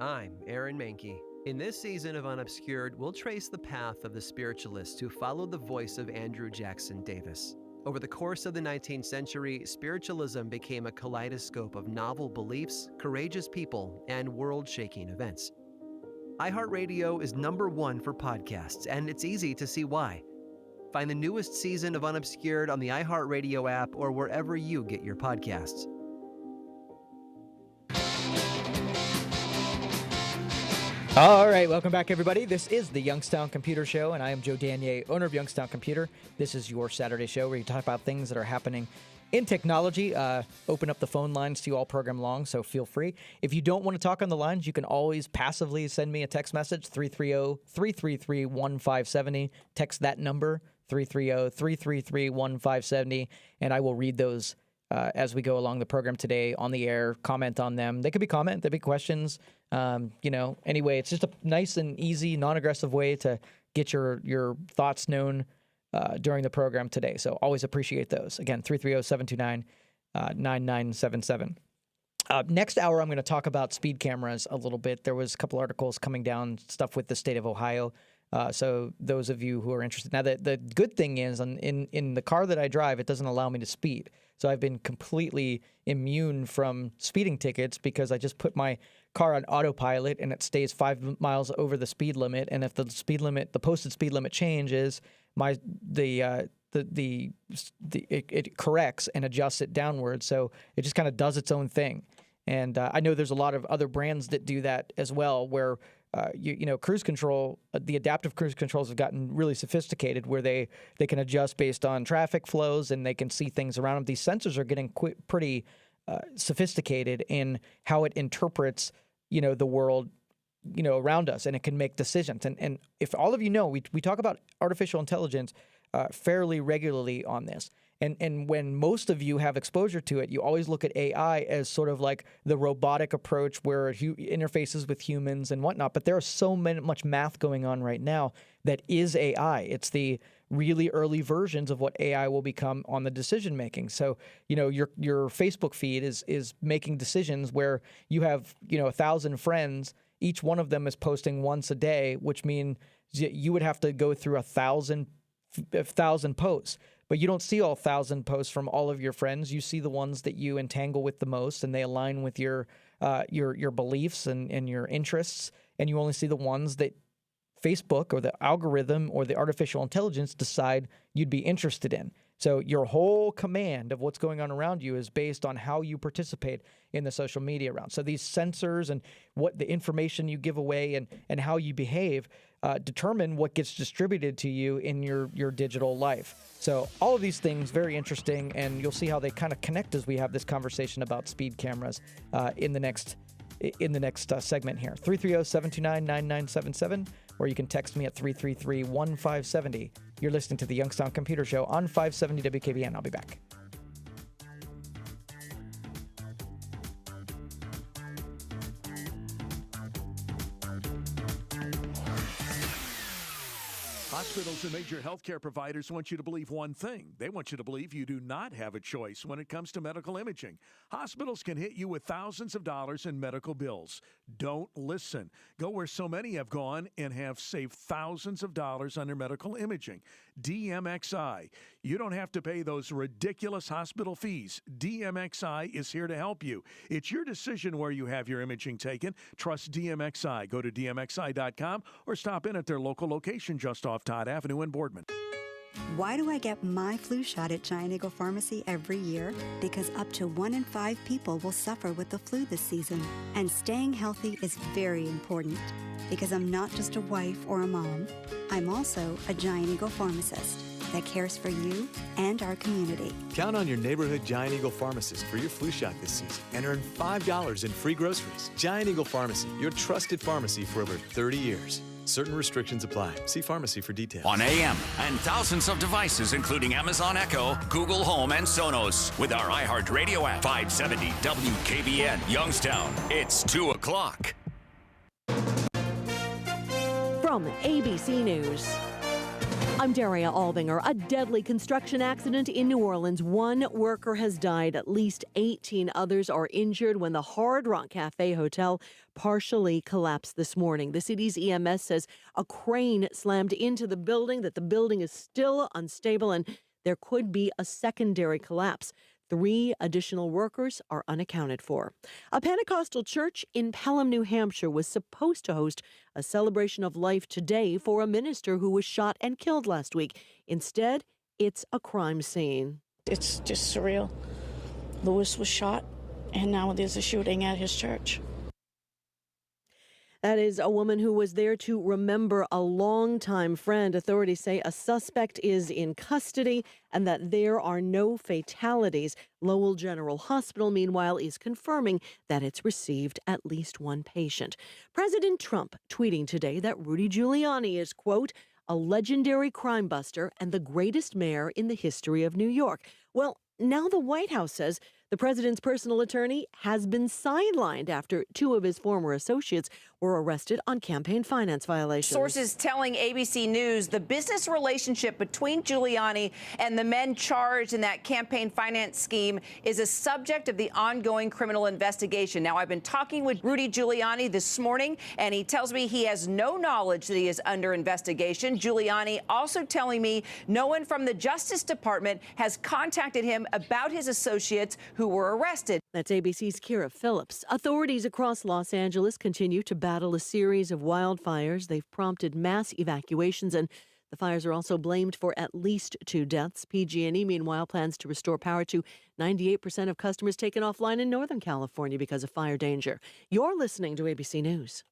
I'm Aaron Mankey. In this season of Unobscured, we'll trace the path of the spiritualists who followed the voice of Andrew Jackson Davis. Over the course of the 19th century, spiritualism became a kaleidoscope of novel beliefs, courageous people, and world-shaking events. iHeartRadio is #1 for podcasts, and it's easy to see why. Find the newest season of Unobscured on the iHeartRadio app or wherever you get your podcasts. All right, welcome back, everybody. This is the Youngstown Computer Show, and I am Joe Danier, owner of Youngstown Computer. This is your Saturday show where you talk about things that are happening in technology. Open up the phone lines to you all program long, so feel free. If you don't want to talk on the lines, you can always passively send me a text message, 330-333-1570. Text that number, 330-333-1570, and I will read those as we go along the program today on the air, comment on them. They could be comment, they could be questions. Anyway, it's just a nice and easy, non-aggressive way to get your thoughts known during the program today. So always appreciate those. Again, 330-729-9977. Next hour, I'm going to talk about speed cameras a little bit. There was a couple articles coming down, stuff with the state of Ohio. So those of you who are interested. Now, the good thing is in the car that I drive, it doesn't allow me to speed. So I've been completely immune from speeding tickets because I just put my car on autopilot and it stays 5 miles over the speed limit. And if the posted speed limit changes, it corrects and adjusts it downward. So it just kind of does its own thing. And I know there's a lot of other brands that do that as well, where cruise control, the adaptive cruise controls have gotten really sophisticated where they can adjust based on traffic flows and they can see things around them. These sensors are getting pretty sophisticated in how it interprets, the world, around us, and it can make decisions. And if all of you know, we talk about artificial intelligence fairly regularly on this. And when most of you have exposure to it, you always look at AI as sort of like the robotic approach where it interfaces with humans and whatnot. But there is so much math going on right now that is AI. It's the really early versions of what AI will become on the decision making. So, your Facebook feed is making decisions where you have, 1,000 friends. Each one of them is posting once a day, which means you would have to go through 1,000 posts. But you don't see all 1,000 posts from all of your friends. You see the ones that you entangle with the most, and they align with your beliefs and your interests. And you only see the ones that Facebook or the algorithm or the artificial intelligence decide you'd be interested in. So your whole command of what's going on around you is based on how you participate in the social media round. So these sensors and what the information you give away and how you behave determine what gets distributed to you in your digital life. So all of these things, very interesting, and you'll see how they kind of connect as we have this conversation about speed cameras in the next segment here. 330-729-9977, or you can text me at 333-1570. You're listening to the Youngstown Computer Show on 570 WKBN. I'll be back. Hospitals and major healthcare providers want you to believe one thing. They want you to believe you do not have a choice when it comes to medical imaging. Hospitals can hit you with thousands of dollars in medical bills. Don't listen. Go where so many have gone and have saved thousands of dollars on their medical imaging. DMXI. You don't have to pay those ridiculous hospital fees. DMXI is here to help you. It's your decision where you have your imaging taken. Trust DMXI. Go to DMXI.com or stop in at their local location just off Todd Avenue in Boardman. Why do I get my flu shot at Giant Eagle Pharmacy every year? Because up to 1 in 5 people will suffer with the flu this season. And staying healthy is very important. Because I'm not just a wife or a mom, I'm also a Giant Eagle pharmacist that cares for you and our community. Count on your neighborhood Giant Eagle pharmacist for your flu shot this season and earn $5 in free groceries. Giant Eagle Pharmacy, your trusted pharmacy for over 30 years. Certain restrictions apply. See pharmacy for details. On AM and thousands of devices, including Amazon Echo, Google Home, and Sonos. With our iHeartRadio app, 570 WKBN, Youngstown. It's 2 o'clock. From ABC News, I'm Daria Albinger. A deadly construction accident in New Orleans. One worker has died. At least 18 others are injured when the Hard Rock Cafe Hotel partially collapsed this morning. The city's EMS says a crane slammed into the building, that the building is still unstable, and there could be a secondary collapse. 3 additional workers are unaccounted for. A Pentecostal church in Pelham, New Hampshire was supposed to host a celebration of life today for a minister who was shot and killed last week. Instead, it's a crime scene. It's just surreal. Lewis was shot, and now there's a shooting at his church. That is a woman who was there to remember a longtime friend. Authorities say a suspect is in custody and that there are no fatalities. Lowell General Hospital, meanwhile, is confirming that it's received at least 1 patient. President Trump tweeting today that Rudy Giuliani is, quote, a legendary crime buster and the greatest mayor in the history of New York. Well, now the White House says the president's personal attorney has been sidelined after 2 of his former associates were arrested on campaign finance violations. Sources telling ABC News the business relationship between Giuliani and the men charged in that campaign finance scheme is a subject of the ongoing criminal investigation. Now, I've been talking with Rudy Giuliani this morning, and he tells me he has no knowledge that he is under investigation. Giuliani also telling me no one from the Justice Department has contacted him about his associates who were arrested. That's ABC's Kira Phillips. Authorities across Los Angeles continue to battle a series of wildfires. They've prompted mass evacuations, and the fires are also blamed for at least 2 deaths. PG&E, meanwhile, plans to restore power to 98% of customers taken offline in Northern California because of fire danger. You're listening to ABC News.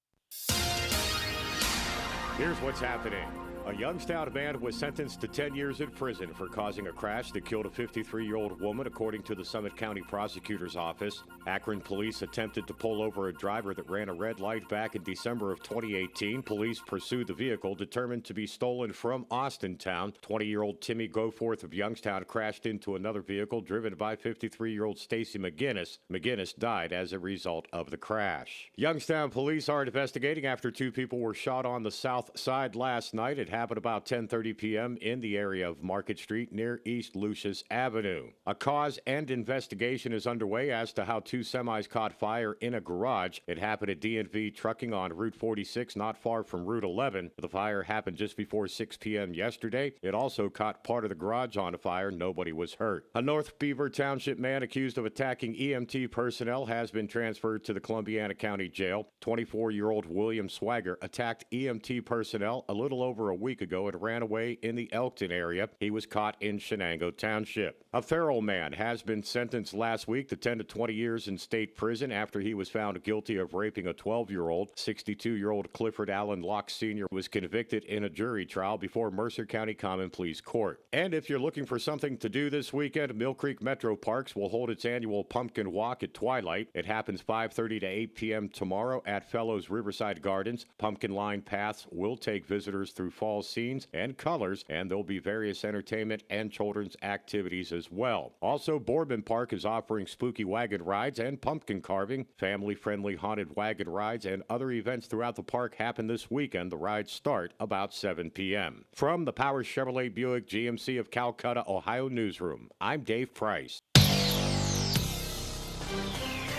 Here's what's happening. A Youngstown man was sentenced to 10 years in prison for causing a crash that killed a 53-year-old woman, according to the Summit County Prosecutor's Office. Akron police attempted to pull over a driver that ran a red light back in December of 2018. Police pursued the vehicle, determined to be stolen from Austintown. 20-year-old Timmy Goforth of Youngstown crashed into another vehicle driven by 53-year-old Stacy McGinnis. McGinnis died as a result of the crash. Youngstown police are investigating after 2 people were shot on the south side last night. It happened about 10:30 p.m. in the area of Market Street near East Lucius Avenue. A cause and investigation is underway as to how 2 semis caught fire in a garage. It happened at D&V Trucking on Route 46, not far from Route 11. The fire happened just before 6 p.m. yesterday. It also caught part of the garage on fire. Nobody was hurt. A North Beaver Township man accused of attacking EMT personnel has been transferred to the Columbiana County Jail. 24-year-old William Swagger attacked EMT personnel a little over a week ago and ran away in the Elkton area. He was caught in Shenango Township. A Farrell man has been sentenced last week to 10 to 20 years in state prison after he was found guilty of raping a 12-year-old. 62-year-old Clifford Allen Locke Sr. was convicted in a jury trial before Mercer County Common Pleas Court. And if you're looking for something to do this weekend, Mill Creek Metro Parks will hold its annual Pumpkin Walk at twilight. It happens 5:30 to 8 p.m. tomorrow at Fellows Riverside Gardens. Pumpkin line paths will take visitors through fall scenes and colors, and there'll be various entertainment and children's activities as well. Also, Boardman Park is offering spooky wagon rides and pumpkin carving. Family-friendly haunted wagon rides and other events throughout the park happen this weekend. The rides start about 7 p.m. From the Power Chevrolet Buick GMC of Calcutta, Ohio newsroom, I'm Dave Price.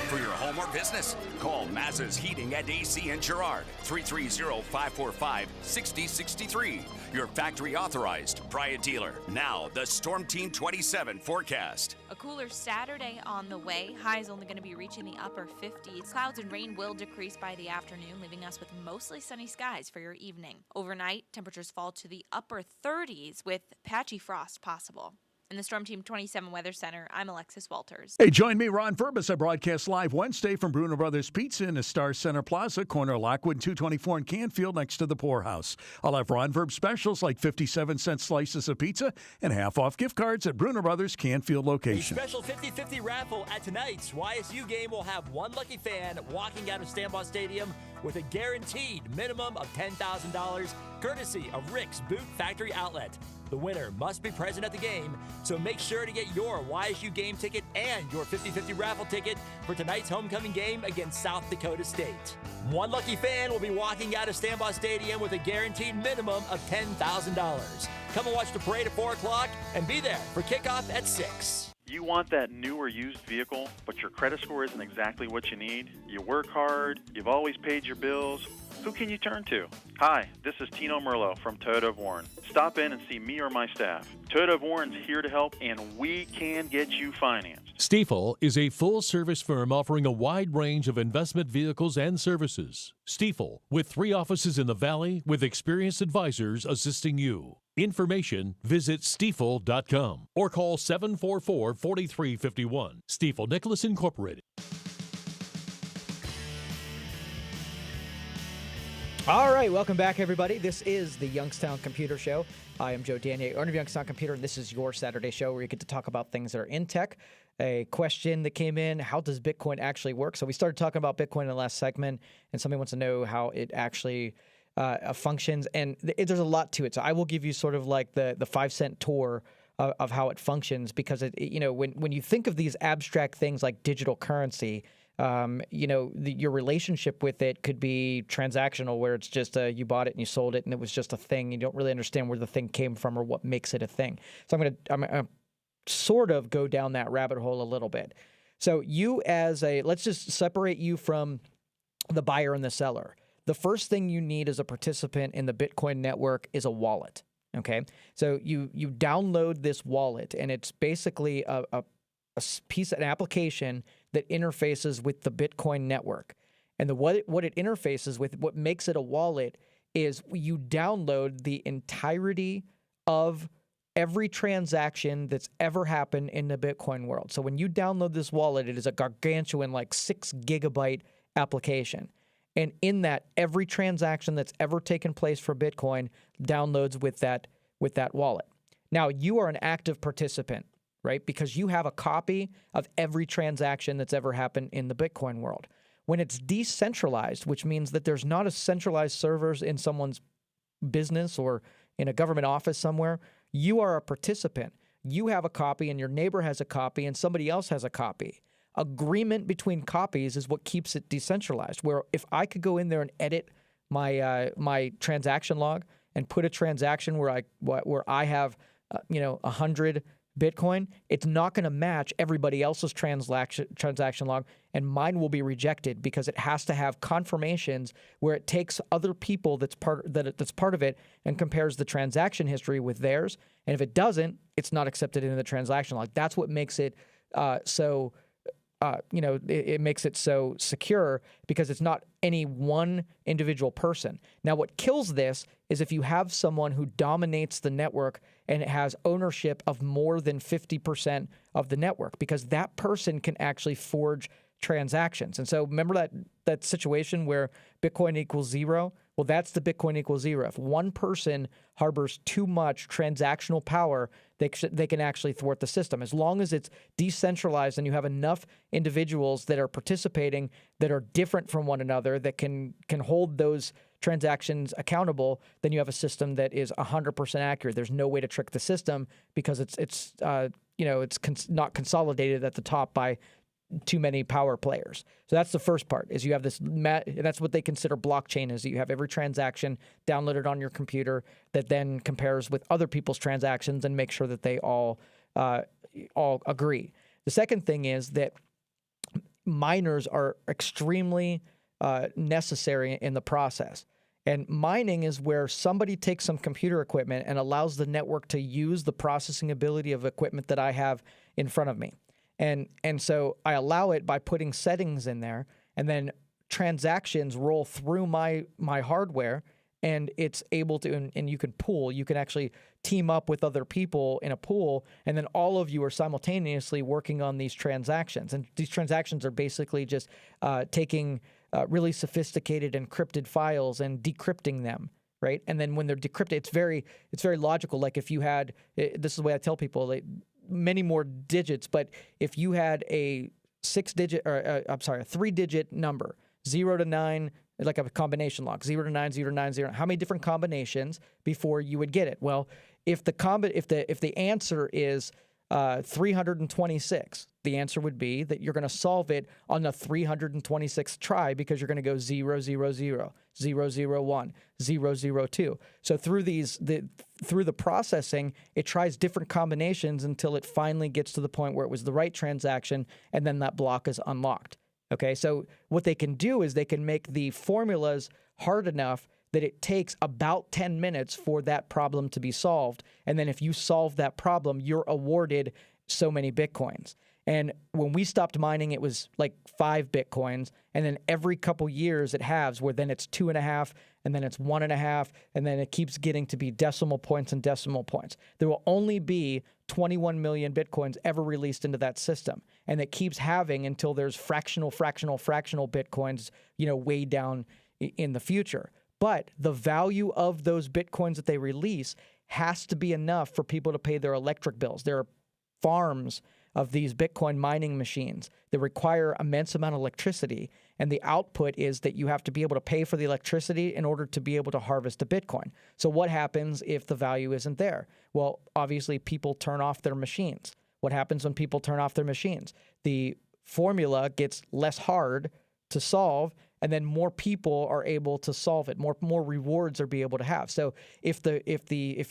For your home or business, call Mazza's Heating and AC in Girard, 330-545-6063. Your factory authorized Bryant dealer. Now, the Storm Team 27 forecast. A cooler Saturday on the way. Highs only going to be reaching the upper 50s. Clouds and rain will decrease by the afternoon, leaving us with mostly sunny skies for your evening. Overnight, temperatures fall to the upper 30s with patchy frost possible. In the Storm Team 27 Weather Center, I'm Alexis Walters. Hey, join me, Ron Furbus. I broadcast live Wednesday from Bruno Brothers Pizza in the Star Center Plaza, corner of Lockwood and 224 in Canfield, next to the Poorhouse. I'll have Ron Verb specials like 57-cent slices of pizza and half-off gift cards at Bruno Brothers Canfield location. A special 50-50 raffle at tonight's YSU game will have one lucky fan walking out of Stambaugh Stadium with a guaranteed minimum of $10,000, courtesy of Rick's Boot Factory Outlet. The winner must be present at the game, so make sure to get your YSU game ticket and your 50-50 raffle ticket for tonight's homecoming game against South Dakota State. One lucky fan will be walking out of Stambaugh Stadium with a guaranteed minimum of $10,000. Come and watch the parade at 4 o'clock and be there for kickoff at 6. You want that new or used vehicle, but your credit score isn't exactly what you need? You work hard, you've always paid your bills. Who can you turn to? Hi, this is Tino Merlo from Toyota of Warren. Stop in and see me or my staff. Toyota of Warren's here to help, and we can get you financed. Stiefel is a full-service firm offering a wide range of investment vehicles and services. Stiefel, with 3 offices in the Valley, with experienced advisors assisting you. Information, visit stiefel.com or call 744-4351. Stiefel Nicholas Incorporated. All right, welcome back, everybody. This is the Youngstown Computer Show. I am Joe Danier, owner of Youngstown Computer, and this is your Saturday show where you get to talk about things that are in tech. A question that came in, how does Bitcoin actually work? So we started talking about Bitcoin in the last segment, and somebody wants to know how it actually functions, and there's a lot to it. So I will give you sort of like the 5-cent tour of how it functions, because when you think of these abstract things like digital currency, your relationship with it could be transactional, where it's just you bought it and you sold it and it was just a thing. You don't really understand where the thing came from or what makes it a thing. So I'm gonna sort of go down that rabbit hole a little bit. So let's just separate you from the buyer and the seller. The first thing you need as a participant in the Bitcoin network is a wallet. Okay, so you download this wallet, and it's basically an application that interfaces with the Bitcoin network. And what it interfaces with, what makes it a wallet, is you download the entirety of every transaction that's ever happened in the Bitcoin world. So when you download this wallet, it is a gargantuan, like 6 gigabyte application. And in that, every transaction that's ever taken place for Bitcoin downloads with that wallet. Now, you are an active participant, right? Because you have a copy of every transaction that's ever happened in the Bitcoin world. When it's decentralized, which means that there's not a centralized servers in someone's business or in a government office somewhere, you are a participant. You have a copy and your neighbor has a copy and somebody else has a copy. Agreement between copies is what keeps it decentralized, where if I could go in there and edit my transaction log and put a transaction where I have 100 Bitcoin, it's not going to match everybody else's transaction log, and mine will be rejected because it has to have confirmations where it takes other people that's part of it and compares the transaction history with theirs. And if it doesn't, it's not accepted into the transaction log. That's what makes it it makes it so secure, because it's not any one individual person. Now, what kills this is if you have someone who dominates the network and it has ownership of more than 50% of the network, because that person can actually forge transactions. And so remember that situation where Bitcoin equals zero? Well, that's the Bitcoin equals zero. If one person harbors too much transactional power, they can actually thwart the system. As long as it's decentralized and you have enough individuals that are participating that are different from one another that can hold those transactions accountable, then you have a system that is 100% accurate. There's no way to trick the system because it's not consolidated at the top by too many power players. So that's the first part, is you have this, that's what they consider blockchain, is that you have every transaction downloaded on your computer that then compares with other people's transactions and make sure that they all agree. The second thing is that miners are extremely necessary in the process. And mining is where somebody takes some computer equipment and allows the network to use the processing ability of equipment that I have in front of me. And so I allow it by putting settings in there, and then transactions roll through my hardware, and it's able to, and you can actually team up with other people in a pool, and then all of you are simultaneously working on these transactions. And these transactions are basically just taking really sophisticated encrypted files and decrypting them, right? And then when they're decrypted, it's very logical. Like if you had, this is the way I tell people, many more digits, but if you had a 3-digit number, 0 to 9, like a combination log, 0 to 9, 0 to 9, 0, how many different combinations before you would get it? Well, if the answer is 326, the answer would be that you're going to solve it on the 326th try, because you're going to go 0, 0, 0, 0, 0, 1, 0, 0, 2. So through the processing, it tries different combinations until it finally gets to the point where it was the right transaction, and then that block is unlocked. Okay, so what they can do is they can make the formulas hard enough that it takes about 10 minutes for that problem to be solved. And then if you solve that problem, you're awarded so many Bitcoins. And when we stopped mining, it was like 5 Bitcoins. And then every couple years it halves, where then it's 2.5, and then it's 1.5, and then it keeps getting to be decimal points and decimal points. There will only be 21 million Bitcoins ever released into that system. And it keeps halving until there's fractional Bitcoins, way down in the future. But the value of those Bitcoins that they release has to be enough for people to pay their electric bills. There are farms of these Bitcoin mining machines that require immense amount of electricity, and the output is that you have to be able to pay for the electricity in order to be able to harvest a Bitcoin. So what happens if the value isn't there? Well, obviously people turn off their machines. What happens when people turn off their machines? The formula gets less hard to solve, and then more people are able to solve it. More rewards are be able to have. So if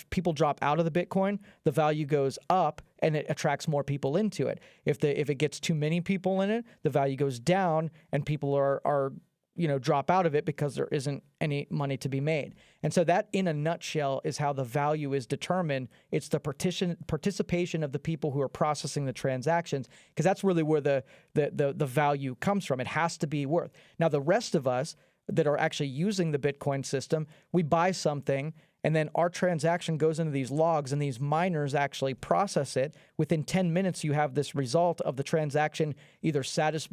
people drop out of the Bitcoin, the value goes up and it attracts more people into it. If it gets too many people in it, the value goes down and people are drop out of it because there isn't any money to be made. And so that, in a nutshell, is how the value is determined. It's the participation of the people who are processing the transactions, because that's really where the value comes from. It has to be worth. Now, the rest of us that are actually using the Bitcoin system, we buy something, and then our transaction goes into these logs, and these miners actually process it. Within 10 minutes, you have this result of the transaction either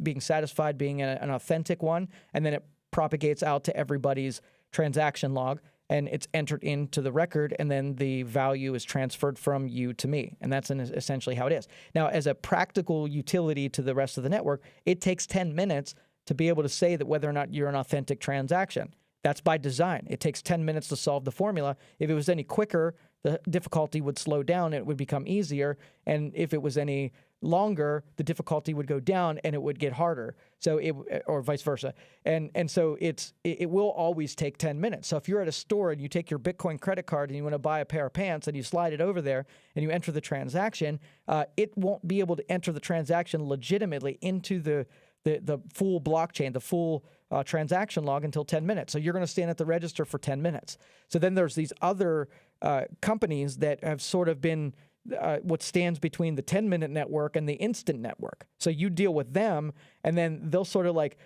being satisfied, being an authentic one, and then it propagates out to everybody's transaction log, and it's entered into the record, and then the value is transferred from you to me. And that's essentially how it is. Now, as a practical utility to the rest of the network, it takes 10 minutes to be able to say that whether or not you're an authentic transaction. That's by design. It takes 10 minutes to solve the formula. If it was any quicker, the difficulty would slow down and it would become easier. And if it was any longer, the difficulty would go down and it would get harder. So or vice versa. And so it will always take 10 minutes. So if you're at a store and you take your Bitcoin credit card and you want to buy a pair of pants and you slide it over there and you enter the transaction, it won't be able to enter the transaction legitimately into the full blockchain, the full transaction log until 10 minutes. So you're going to stand at the register for 10 minutes. So then there's these other companies that have sort of been what stands between the 10-minute network and the instant network. So you deal with them, and then they'll sort of like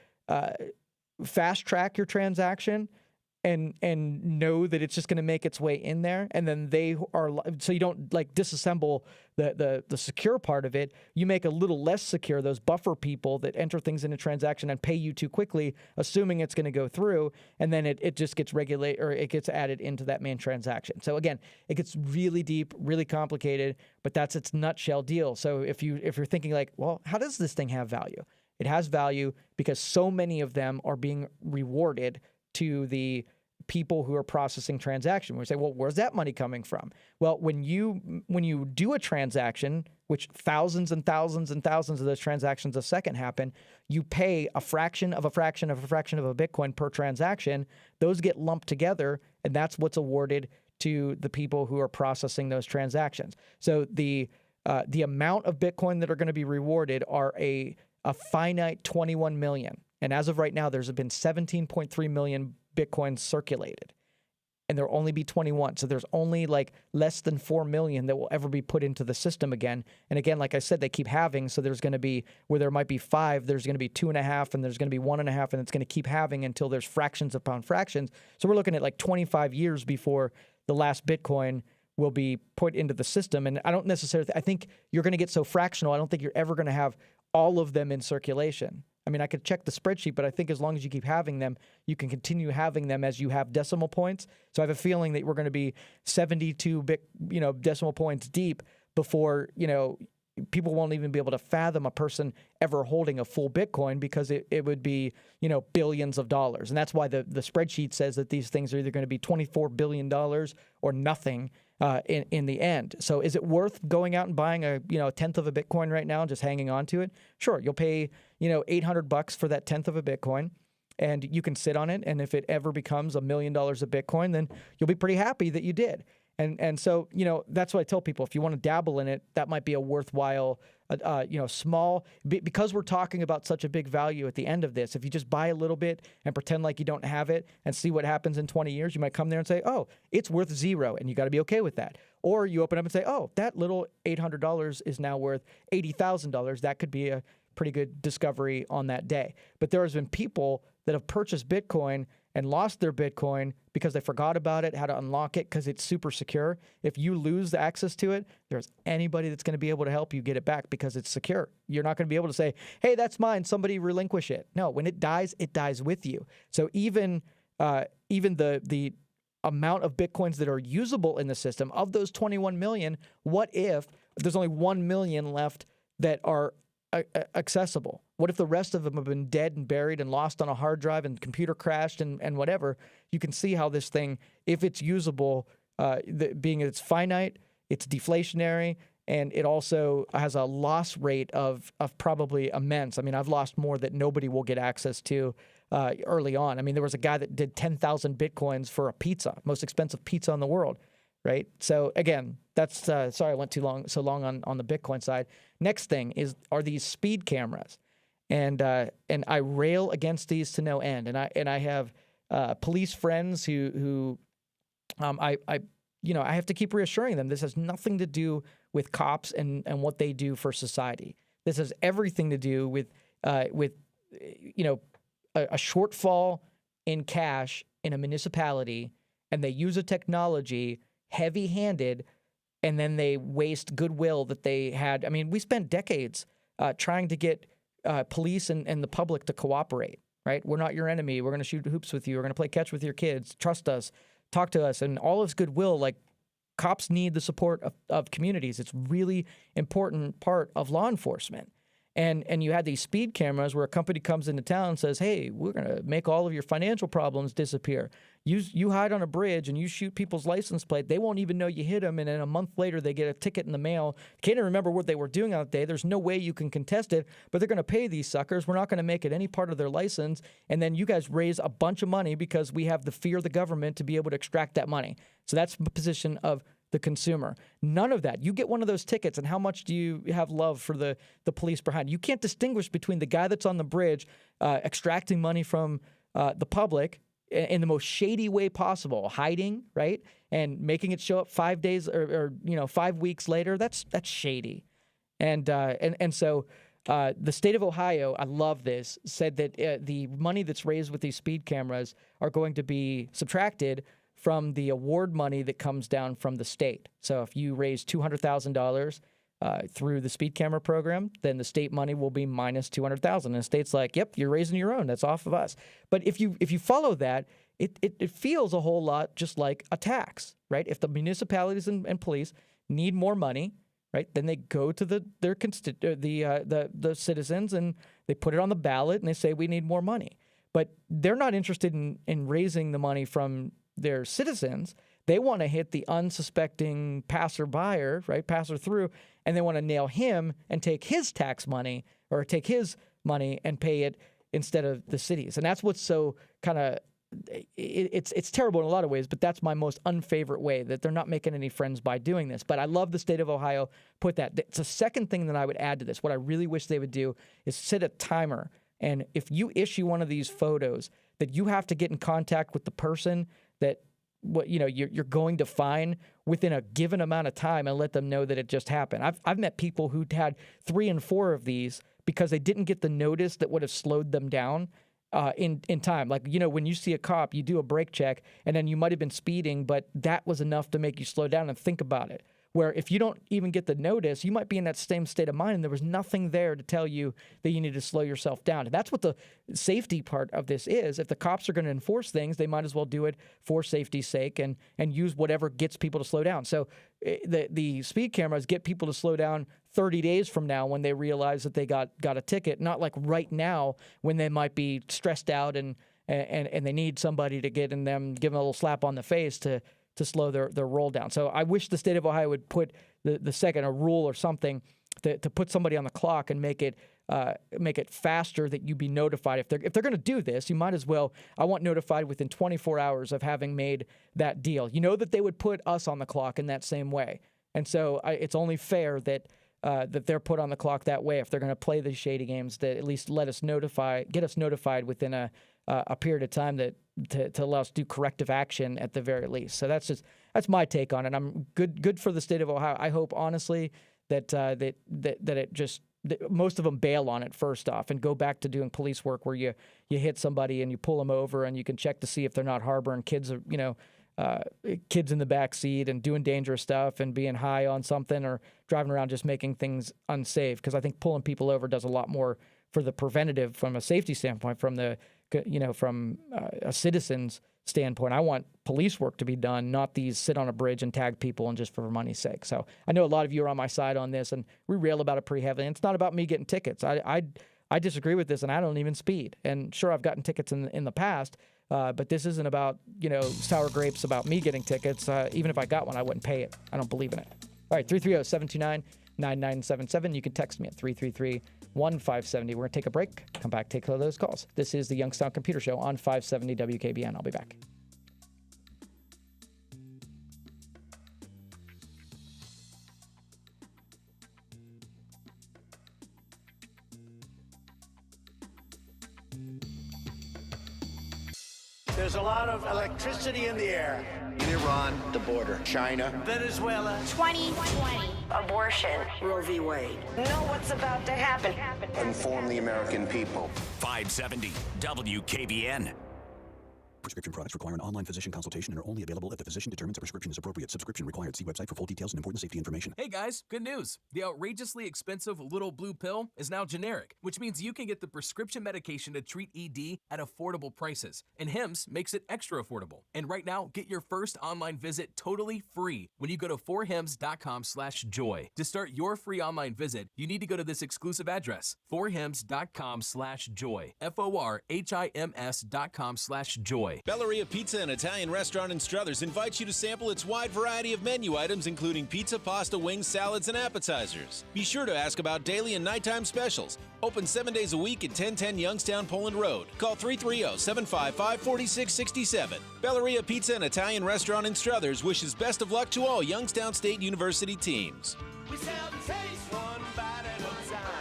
fast track your transaction and know that it's just going to make its way in there, and then they are so you don't like disassemble the secure part of it. You make a little less secure those buffer people that enter things in a transaction and pay you too quickly, assuming it's going to go through, and then it just gets regulated or it gets added into that main transaction. So again, it gets really deep, really complicated, but that's its nutshell deal. So if you're thinking like, well, how does this thing have value? It has value because so many of them are being rewarded to the people who are processing transaction. We say, well, where's that money coming from? Well, when you do a transaction, which thousands and thousands and thousands of those transactions a second happen, you pay a fraction of a fraction of a fraction of a Bitcoin per transaction. Those get lumped together, and that's what's awarded to the people who are processing those transactions. So the amount of Bitcoin that are going to be rewarded are a finite 21 million. And as of right now, there's been 17.3 million Bitcoins circulated, and there'll only be 21. So there's only like less than 4 million that will ever be put into the system again. And again, like I said, they keep halving. So there's going to be, where there might be 5, there's going to be 2.5, and there's going to be 1.5, and it's going to keep halving until there's fractions upon fractions. So we're looking at like 25 years before the last Bitcoin will be put into the system. And I don't necessarily, I think you're going to get so fractional. I don't think you're ever going to have all of them in circulation. I mean, I could check the spreadsheet, but I think as long as you keep having them, you can continue having them as you have decimal points. So I have a feeling that we're going to be 72 decimal points deep before, people won't even be able to fathom a person ever holding a full Bitcoin, because it would be, billions of dollars. And that's why the spreadsheet says that these things are either going to be $24 billion or nothing in the end. So is it worth going out and buying a tenth of a Bitcoin right now and just hanging on to it? Sure, you'll pay $800 for that tenth of a Bitcoin, and you can sit on it. And if it ever becomes $1 million of Bitcoin, then you'll be pretty happy that you did. And so that's what I tell people. If you want to dabble in it, that might be a worthwhile, small. Because we're talking about such a big value at the end of this. If you just buy a little bit and pretend like you don't have it and see what happens in 20 years, you might come there and say, oh, it's worth 0, and you got to be okay with that. Or you open up and say, oh, that little $800 is now worth $80,000. That could be a pretty good discovery on that day. But there has been people that have purchased Bitcoin and lost their Bitcoin because they forgot about it, how to unlock it, because it's super secure. If you lose the access to it, there's anybody that's going to be able to help you get it back because it's secure. You're not going to be able to say, hey, that's mine, somebody relinquish it. No, when it dies with you. So even the amount of Bitcoins that are usable in the system, of those 21 million, what if there's only 1 million left that are accessible? What if the rest of them have been dead and buried and lost on a hard drive and computer crashed and whatever? You can see how this thing, if it's usable, being it's finite, it's deflationary, and it also has a loss rate of probably immense. I mean, I've lost more that nobody will get access to early on. I mean, there was a guy that did 10,000 Bitcoins for a pizza, most expensive pizza in the world. Right. So again, that's sorry I went so long on the Bitcoin side. Next thing are these speed cameras, and I rail against these to no end. And I have police friends who I have to keep reassuring them this has nothing to do with cops and what they do for society. This has everything to do with a shortfall in cash in a municipality, and they use a technology heavy-handed, and then they waste goodwill that they had. I mean, we spent decades trying to get police and the public to cooperate, right? We're not your enemy. We're going to shoot hoops with you. We're going to play catch with your kids. Trust us. Talk to us. And all this goodwill, like, cops need the support of communities. It's really important part of law enforcement. And you had these speed cameras where a company comes into town and says, hey, we're going to make all of your financial problems disappear. You hide on a bridge and you shoot people's license plate. They won't even know you hit them. And then a month later, they get a ticket in the mail. Can't even remember what they were doing that day. There's no way you can contest it, but they're going to pay these suckers. We're not going to make it any part of their license. And then you guys raise a bunch of money because we have the fear of the government to be able to extract that money. So that's the position of the consumer. None of that. You get one of those tickets, and how much do you have love for the police behind? You can't distinguish between the guy that's on the bridge extracting money from the public in the most shady way possible, hiding, right, and making it show up 5 days or 5 weeks later. That's shady, and so the state of Ohio, I love this, said that the money that's raised with these speed cameras are going to be subtracted from the award money that comes down from the state. So if you raise $200,000 through the speed camera program, then the state money will be minus $200,000. And the state's like, yep, you're raising your own. That's off of us. But if you follow that, it feels a whole lot just like a tax, right? If the municipalities and police need more money, right, then they go to the citizens and they put it on the ballot and they say we need more money. But they're not interested in raising the money from their citizens. They want to hit the unsuspecting passer-buyer, right, passer through, and they want to nail him and take his tax money or take his money and pay it instead of the cities. And that's what's so kind of it's terrible in a lot of ways, but that's my most unfavorite way, that they're not making any friends by doing this. But I love the state of Ohio put that. It's a second thing that I would add to this. What I really wish they would do is set a timer. And if you issue one of these photos, that you have to get in contact with the person that you're going to fine within a given amount of time and let them know that it just happened. I've met people who'd had 3 and 4 of these because they didn't get the notice that would have slowed them down in time. Like, when you see a cop, you do a brake check, and then you might have been speeding, but that was enough to make you slow down and think about it. Where if you don't even get the notice, you might be in that same state of mind and there was nothing there to tell you that you need to slow yourself down. And that's what the safety part of this is. If the cops are going to enforce things, they might as well do it for safety's sake and use whatever gets people to slow down. So the speed cameras get people to slow down 30 days from now when they realize that they got a ticket, not like right now when they might be stressed out and they need somebody to get in them, give them a little slap on the face to slow their roll down. So I wish the state of Ohio would put the second, a rule or something to put somebody on the clock and make it faster, that you be notified. If they're going to do this, you might as well, I want notified within 24 hours of having made that deal. You know that they would put us on the clock in that same way. And so it's only fair that they're put on the clock that way. If they're going to play these shady games, that at least get us notified within a period of time that to allow us to do corrective action at the very least. So that's my take on it. I'm good for the state of Ohio. I hope honestly that most of them bail on it first off and go back to doing police work where you hit somebody and you pull them over and you can check to see if they're not harboring kids in the back seat and doing dangerous stuff and being high on something or driving around just making things unsafe. Because I think pulling people over does a lot more for the preventative from a safety standpoint, from a citizen's standpoint. I want police work to be done, not these sit on a bridge and tag people and just for money's sake. So I know a lot of you are on my side on this, and we rail about it pretty heavily. And it's not about me getting tickets. I disagree with this, and I don't even speed. And sure, I've gotten tickets in the past, but this isn't about sour grapes about me getting tickets. Even if I got one, I wouldn't pay it. I don't believe in it. All right, 330-729-9977. You can text me at 333-1570. We're going to take a break, come back, take those calls. This is the Youngstown Computer Show on 570 WKBN. I'll be back. There's a lot of electricity in the air. Iran, the border, China, Venezuela, 2020, abortion, Roe v. Wade. Know what's about to happen. inform the American people. 570 WKBN. Prescription products require an online physician consultation and are only available if the physician determines a prescription is appropriate. Subscription required. See website for full details and important safety information. Hey guys, good news. The outrageously expensive little blue pill is now generic, which means you can get the prescription medication to treat ED at affordable prices. And Hims makes it extra affordable. And right now, get your first online visit totally free when you go to forhims.com/joy. To start your free online visit, you need to go to this exclusive address, forhims.com/joy. forhims.com/joy. Belleria Pizza and Italian Restaurant in Struthers invites you to sample its wide variety of menu items, including pizza, pasta, wings, salads, and appetizers. Be sure to ask about daily and nighttime specials. Open 7 days a week at 1010 Youngstown, Poland Road. Call 330-755-4667. Belleria Pizza and Italian Restaurant in Struthers wishes best of luck to all Youngstown State University teams. We sell the taste one bite at a time.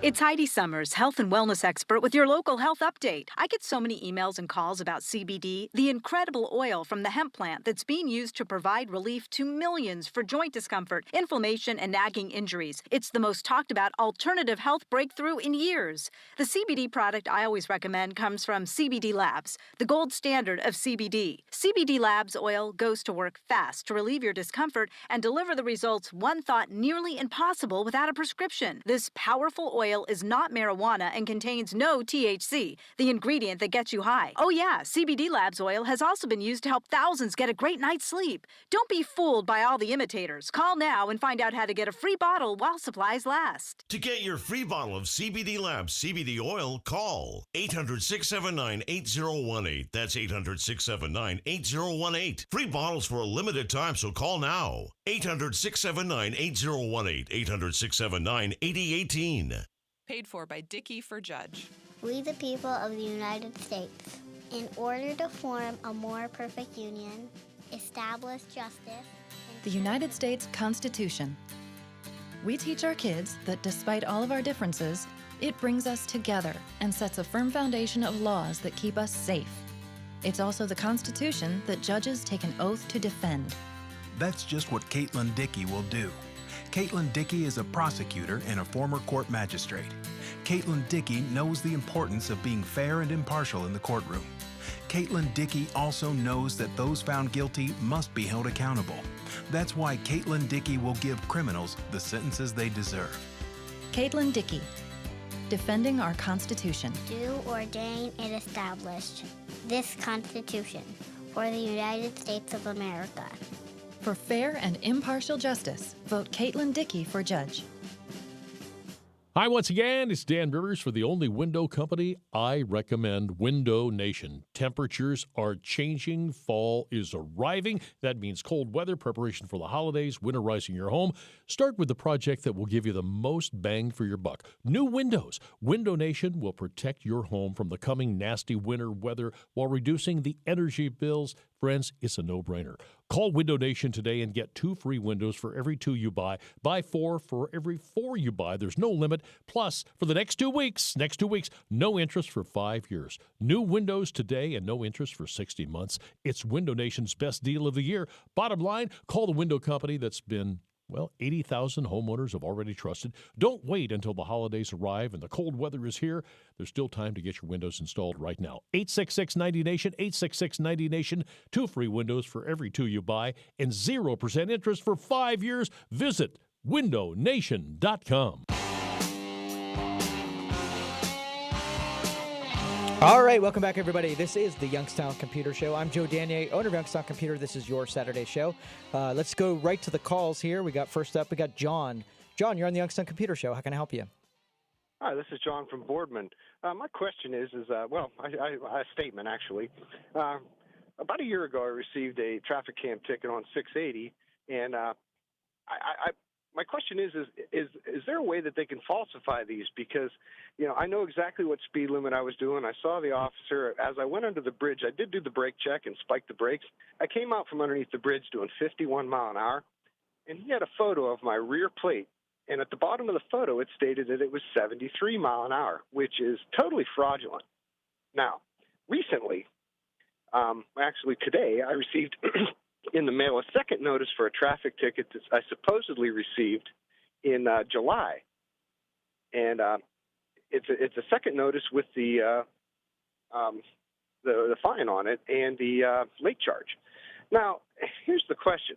It's Heidi Summers, health and wellness expert with your local health update. I get so many emails and calls about CBD, the incredible oil from the hemp plant that's being used to provide relief to millions for joint discomfort, inflammation, and nagging injuries. It's the most talked about alternative health breakthrough in years. The CBD product I always recommend comes from CBD Labs, the gold standard of CBD. CBD Labs oil goes to work fast to relieve your discomfort and deliver the results one thought nearly impossible without a prescription. This powerful oil is not marijuana and contains no THC, the ingredient that gets you high. Oh yeah, CBD Labs oil has also been used to help thousands get a great night's sleep. Don't be fooled by all the imitators. Call now and find out how to get a free bottle while supplies last. To get your free bottle of CBD Labs CBD oil, call 800-679-8018. That's 800-679-8018. Free bottles for a limited time, so call now. 800-679-8018. 800-679-8018. Paid for by Dickey for Judge. We the people of the United States, in order to form a more perfect union, establish justice. The United States Constitution. We teach our kids that despite all of our differences, it brings us together and sets a firm foundation of laws that keep us safe. It's also the Constitution that judges take an oath to defend. That's just what Caitlin Dickey will do. Caitlin Dickey is a prosecutor and a former court magistrate. Caitlin Dickey knows the importance of being fair and impartial in the courtroom. Caitlin Dickey also knows that those found guilty must be held accountable. That's why Caitlin Dickey will give criminals the sentences they deserve. Caitlin Dickey, defending our Constitution. Do ordain and establish this Constitution for the United States of America. For fair and impartial justice, vote Caitlin Dickey for judge. Hi, once again, it's Dan Rivers for the only window company I recommend, Window Nation. Temperatures are changing. Fall is arriving. That means cold weather, preparation for the holidays, winterizing your home. Start with the project that will give you the most bang for your buck. New windows. Window Nation will protect your home from the coming nasty winter weather while reducing the energy bills. Friends, it's a no-brainer. Call Window Nation today and get 2 free windows for every 2 you buy. Buy 4 for every 4 you buy. There's no limit. Plus, for the next 2 weeks, no interest for 5 years. New windows today and no interest for 60 months. It's Window Nation's best deal of the year. Bottom line, call the window company that's been 80,000 homeowners have already trusted. Don't wait until the holidays arrive and the cold weather is here. There's still time to get your windows installed right now. 866-90-NATION, 866-90-NATION. 2 free windows for every 2 you buy and 0% interest for 5 years. Visit windownation.com. All right, welcome back, everybody. This is the Youngstown Computer Show. I'm Joe Danier, owner of Youngstown Computer. This is your Saturday show. Let's go right to the calls here. First up, we got John. John, you're on the Youngstown Computer Show. How can I help you? Hi, this is John from Boardman. My question is a statement, actually. About a year ago, I received a traffic cam ticket on 680, and my question is there a way that they can falsify these? Because, I know exactly what speed limit I was doing. I saw the officer. As I went under the bridge, I did do the brake check and spiked the brakes. I came out from underneath the bridge doing 51 mile an hour, and he had a photo of my rear plate. And at the bottom of the photo, it stated that it was 73 mile an hour, which is totally fraudulent. Now, recently, actually today, I received in the mail a second notice for a traffic ticket that I supposedly received in July. And it's a second notice with the fine on it and the late charge. Now, here's the question: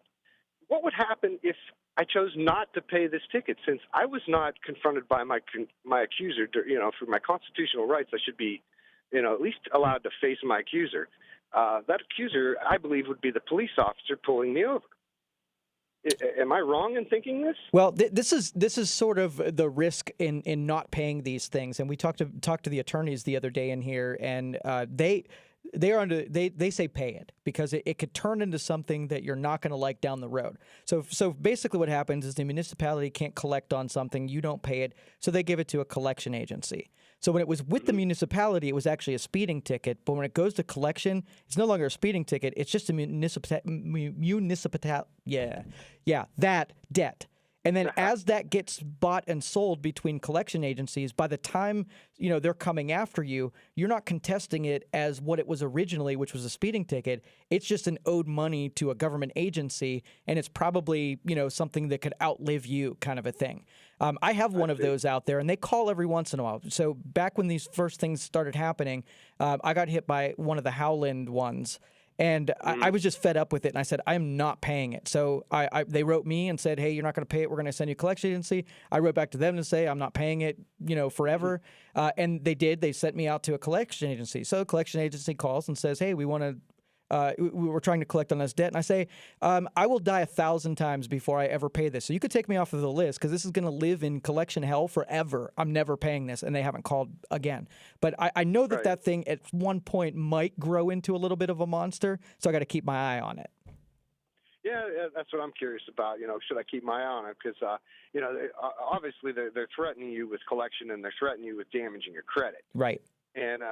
what would happen if I chose not to pay this ticket? Since I was not confronted by my accuser, for my constitutional rights, I should be, at least allowed to face my accuser. That accuser, I believe, would be the police officer pulling me over. Am I wrong in thinking this? Well, this is sort of the risk in not paying these things, and we talked to the attorneys the other day in here, and they say pay it because it could turn into something that you're not going to like down the road. So basically what happens is the municipality can't collect on something, you don't pay it, so they give it to a collection agency. So when it was with the municipality, it was actually a speeding ticket, but when it goes to collection, it's no longer a speeding ticket, it's just a that debt. And then as that gets bought and sold between collection agencies, by the time, they're coming after you, you're not contesting it as what it was originally, which was a speeding ticket. It's just an owed money to a government agency, and it's probably, something that could outlive you kind of a thing. I have one of those out there, and they call every once in a while. So back when these first things started happening, I got hit by one of the Howland ones. And I was just fed up with it, and I said, I am not paying it. So they wrote me and said, hey, you're not going to pay it. We're going to send you a collection agency. I wrote back to them to say I'm not paying it, forever. And they did. They sent me out to a collection agency. So a collection agency calls and says, hey, we want to we were trying to collect on this debt. And I say, I will die 1,000 times before I ever pay this. So you could take me off of the list because this is going to live in collection hell forever. I'm never paying this. And they haven't called again. But I know that that thing at one point might grow into a little bit of a monster. So I got to keep my eye on it. Yeah, that's what I'm curious about. Should I keep my eye on it? Because, obviously they're threatening you with collection and they're threatening you with damaging your credit. Right. And,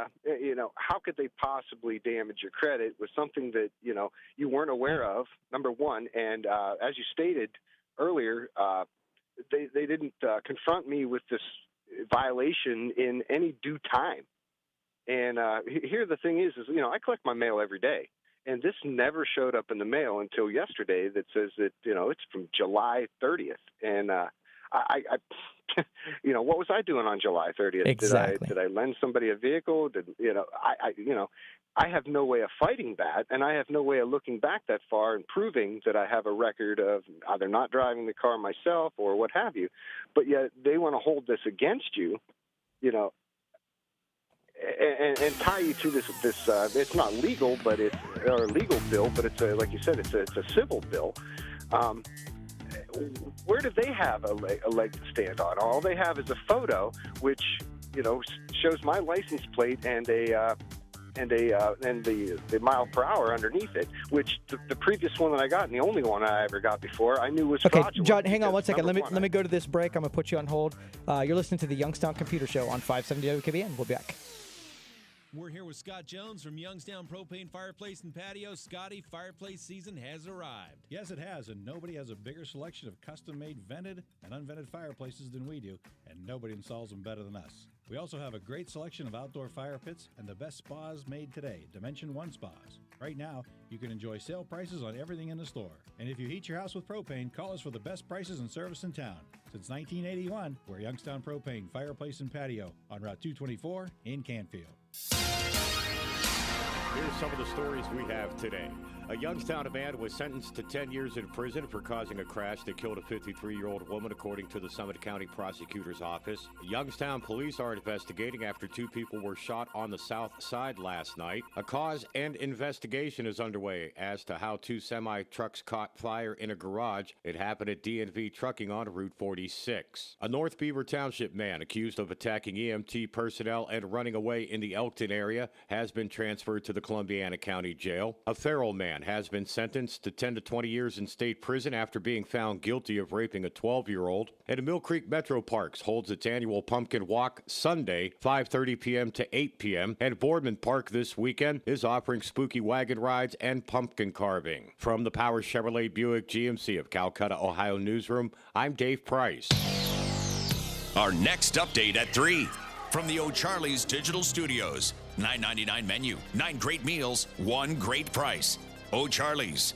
how could they possibly damage your credit with something that, you weren't aware of, number one. And as you stated earlier, they didn't confront me with this violation in any due time. And here the thing is, I collect my mail every day. And this never showed up in the mail until yesterday that says that, it's from July 30th. And what was I doing on July 30th? Exactly. Did I lend somebody a vehicle? I have no way of fighting that, and I have no way of looking back that far and proving that I have a record of either not driving the car myself or what have you. But yet they want to hold this against you, and tie you to this. It's not legal, but it's a legal bill, but it's like you said, it's a civil bill. Where do they have a leg to stand on? All they have is a photo, which shows my license plate and the mile per hour underneath it. Which the previous one that I got, and the only one I ever got before, I knew was fraudulent. John, hang on one second. Let me go to this break. I'm gonna put you on hold. You're listening to the Youngstown Computer Show on 570 WKBN. We'll be back. We're here with Scott Jones from Youngstown Propane Fireplace and Patio. Scotty, fireplace season has arrived. Yes, it has, and nobody has a bigger selection of custom-made vented and unvented fireplaces than we do, and nobody installs them better than us. We also have a great selection of outdoor fire pits and the best spas made today, Dimension 1 Spas. Right now, you can enjoy sale prices on everything in the store. And if you heat your house with propane, call us for the best prices and service in town. Since 1981, we're Youngstown Propane Fireplace and Patio on Route 224 in Canfield. Here's some of the stories we have today. A Youngstown man was sentenced to 10 years in prison for causing a crash that killed a 53-year-old woman, according to the Summit County Prosecutor's Office. Youngstown police are investigating after 2 people were shot on the south side last night. A cause and investigation is underway as to how 2 semi-trucks caught fire in a garage. It happened at DNV Trucking on Route 46. A North Beaver Township man accused of attacking EMT personnel and running away in the Elkton area has been transferred to the Columbiana County Jail. A Farrell man has been sentenced to 10 to 20 years in state prison after being found guilty of raping a 12-year-old. And Mill Creek Metro Parks holds its annual Pumpkin Walk Sunday, 5:30 p.m. to 8 p.m. And Boardman Park this weekend is offering spooky wagon rides and pumpkin carving. From the Power Chevrolet Buick GMC of Calcutta, Ohio newsroom, I'm Dave Price. Our next update at 3 from the O'Charley's Digital Studios. $9.99 menu, 9 great meals, 1 great price. O'Charley's.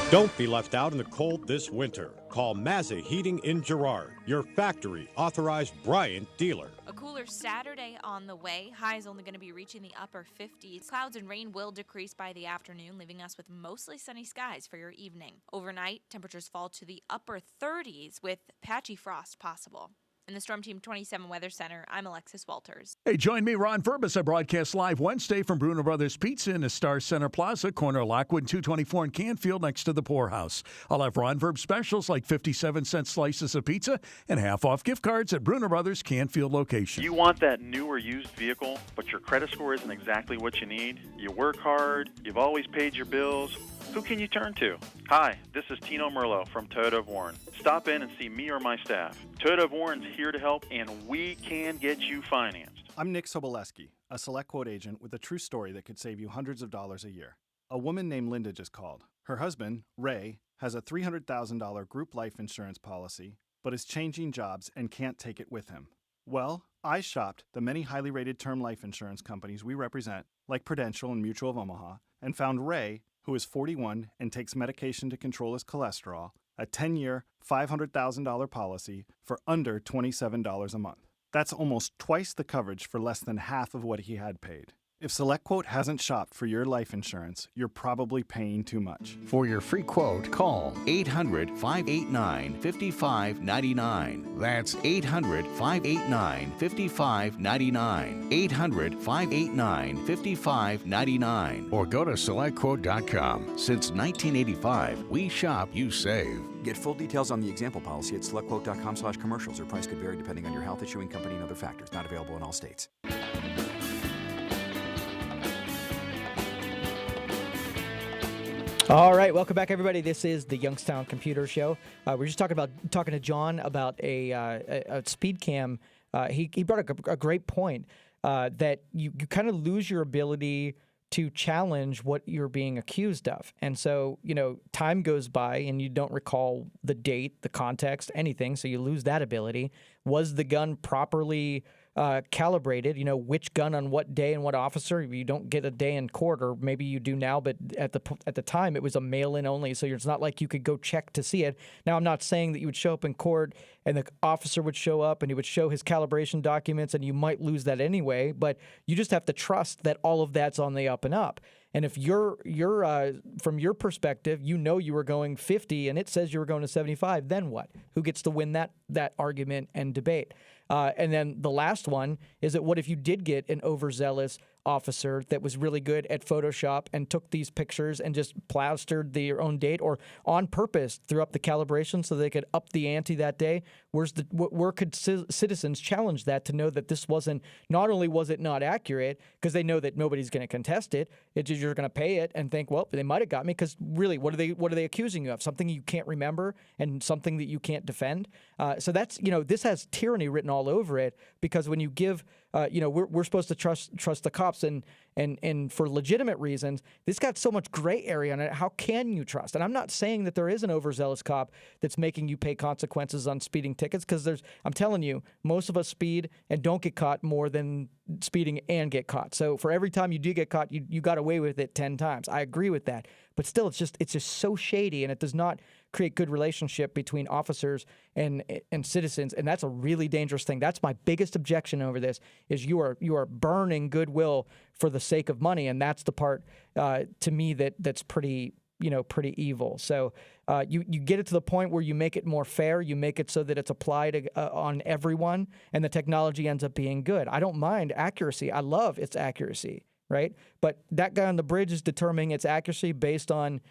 Don't be left out in the cold this winter. Call Mazza Heating in Girard, your factory authorized Bryant dealer. A cooler Saturday on the way. Highs only going to be reaching the upper 50s. Clouds and rain will decrease by the afternoon, leaving us with mostly sunny skies for your evening. Overnight, temperatures fall to the upper 30s with patchy frost possible. In the Storm Team 27 Weather Center, I'm Alexis Walters. Hey, join me, Ron Furbus. I broadcast live Wednesday from Bruno Brothers Pizza in the Star Center Plaza, corner of Lockwood and 224 in Canfield, next to the Poorhouse. I'll have Ron Verb specials like 57-cent slices of pizza and half-off gift cards at Bruno Brothers Canfield location. You want that new or used vehicle, but your credit score isn't exactly what you need? You work hard, you've always paid your bills. Who can you turn to? Hi, this is Tino Merlo from Toyota of Warren. Stop in and see me or my staff. Toyota of Warren's here to help, and we can get you financed. I'm Nick Soboleski, a Select Quote agent with a true story that could save you hundreds of dollars a year. A woman named Linda just called. Her husband, Ray, has a $300,000 group life insurance policy, but is changing jobs and can't take it with him. Well, I shopped the many highly rated term life insurance companies we represent, like Prudential and Mutual of Omaha, and found Ray, who is 41 and takes medication to control his cholesterol, a 10-year, $500,000 policy for under $27 a month. That's almost twice the coverage for less than half of what he had paid. If SelectQuote hasn't shopped for your life insurance, you're probably paying too much. For your free quote, call 800-589-5599. That's 800-589-5599. 800-589-5599. Or go to SelectQuote.com. Since 1985, we shop, you save. Get full details on the example policy at SelectQuote.com/commercials. Or price could vary depending on your health, issuing company, and other factors. Not available in all states. All right, welcome back, everybody. This is the Youngstown Computer Show. We're just talking to John about a speed cam. He brought a great point that you kind of lose your ability to challenge what you're being accused of. And so, time goes by and you don't recall the date, the context, anything, so you lose that ability. Was the gun properly calibrated, which gun on what day and what officer? You don't get a day in court, or maybe you do now, but at the time it was a mail-in only, so it's not like you could go check to see it. Now, I'm not saying that you would show up in court and the officer would show up and he would show his calibration documents and you might lose that anyway, but you just have to trust that all of that's on the up and up. And if you're from your perspective, you were going 50 and it says you were going to 75, then what? Who gets to win that argument and debate? And then the last one is that what if you did get an overzealous officer that was really good at Photoshop and took these pictures and just plastered their own date, or on purpose threw up the calibration so they could up the ante that day? Where could citizens challenge that to know that this wasn't, not only was it not accurate, because they know that nobody's going to contest it, it's just you're going to pay it and think, well, they might have got me, because really, what are they accusing you of? Something you can't remember and something that you can't defend. So that's, this has tyranny written all over it, because when you give, we're supposed to trust the cops, and for legitimate reasons, this got so much gray area on it. How can you trust? And I'm not saying that there is an overzealous cop that's making you pay consequences on speeding tickets, because I'm telling you, most of us speed and don't get caught more than speeding and get caught. So for every time you do get caught, you got away with it 10 times. I agree with that. But still, it's just so shady, and it does not create good relationship between officers and citizens, and that's a really dangerous thing. That's my biggest objection over this, is you are burning goodwill for the sake of money, and that's the part to me that's pretty evil. So you get it to the point where you make it more fair, you make it so that it's applied on everyone, and the technology ends up being good. I don't mind accuracy. I love its accuracy, right? But that guy on the bridge is determining its accuracy based on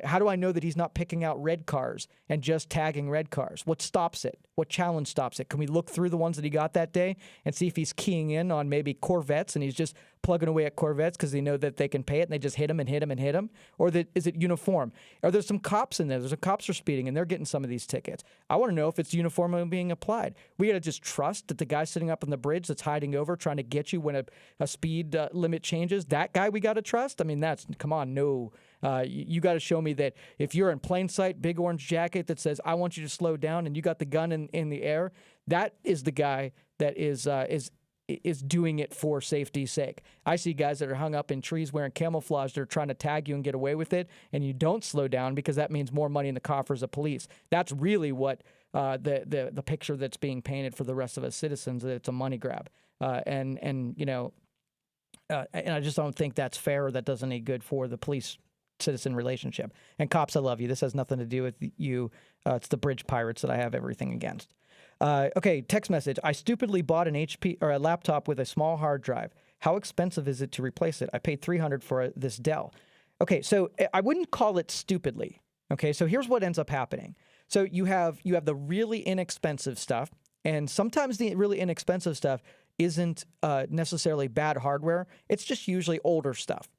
how do I know that he's not picking out red cars and just tagging red cars? What stops it? What challenge stops it? Can we look through the ones that he got that day and see if he's keying in on maybe Corvettes and he's just plugging away at Corvettes because they know that they can pay it and they just hit him and hit him and hit him? Or is it uniform? Are there some cops in there? There's some cops are speeding and they're getting some of these tickets. I want to know if it's uniformly being applied. We got to just trust that the guy sitting up on the bridge that's hiding over trying to get you when a speed limit changes, that guy we got to trust? I mean, come on, no. You got to show me that if you're in plain sight, big orange jacket that says, I want you to slow down, and you got the gun in the air, that is the guy that is is doing it for safety's sake. I see guys that are hung up in trees wearing camouflage. They're trying to tag you and get away with it, and you don't slow down because that means more money in the coffers of police. That's really what the picture that's being painted for the rest of us citizens, that it's a money grab. And I just don't think that's fair or that does any good for the police-citizen relationship. And cops, I love you. This has nothing to do with you. It's the bridge pirates that I have everything against. Okay, text message. I stupidly bought an HP or a laptop with a small hard drive. How expensive is it to replace it? I paid $300 for this Dell. Okay, so I wouldn't call it stupidly. Okay, so here's what ends up happening. So you have the really inexpensive stuff, and sometimes the really inexpensive stuff isn't necessarily bad hardware. It's just usually older stuff.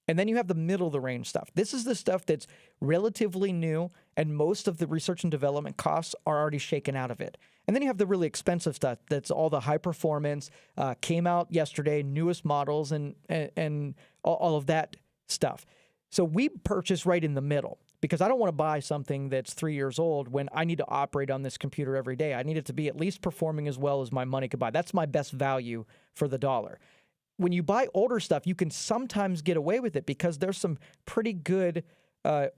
And then you have the middle of the range stuff. This is the stuff that's relatively new, and most of the research and development costs are already shaken out of it. And then you have the really expensive stuff that's all the high performance, came out yesterday, newest models, and all of that stuff. So we purchase right in the middle because I don't want to buy something that's 3 years old when I need to operate on this computer every day. I need it to be at least performing as well as my money could buy. That's my best value for the dollar. When you buy older stuff, you can sometimes get away with it because there's some pretty good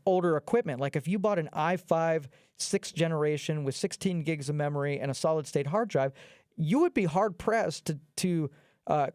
older equipment. Like if you bought an i5 6th generation with 16 gigs of memory and a solid-state hard drive, you would be hard-pressed to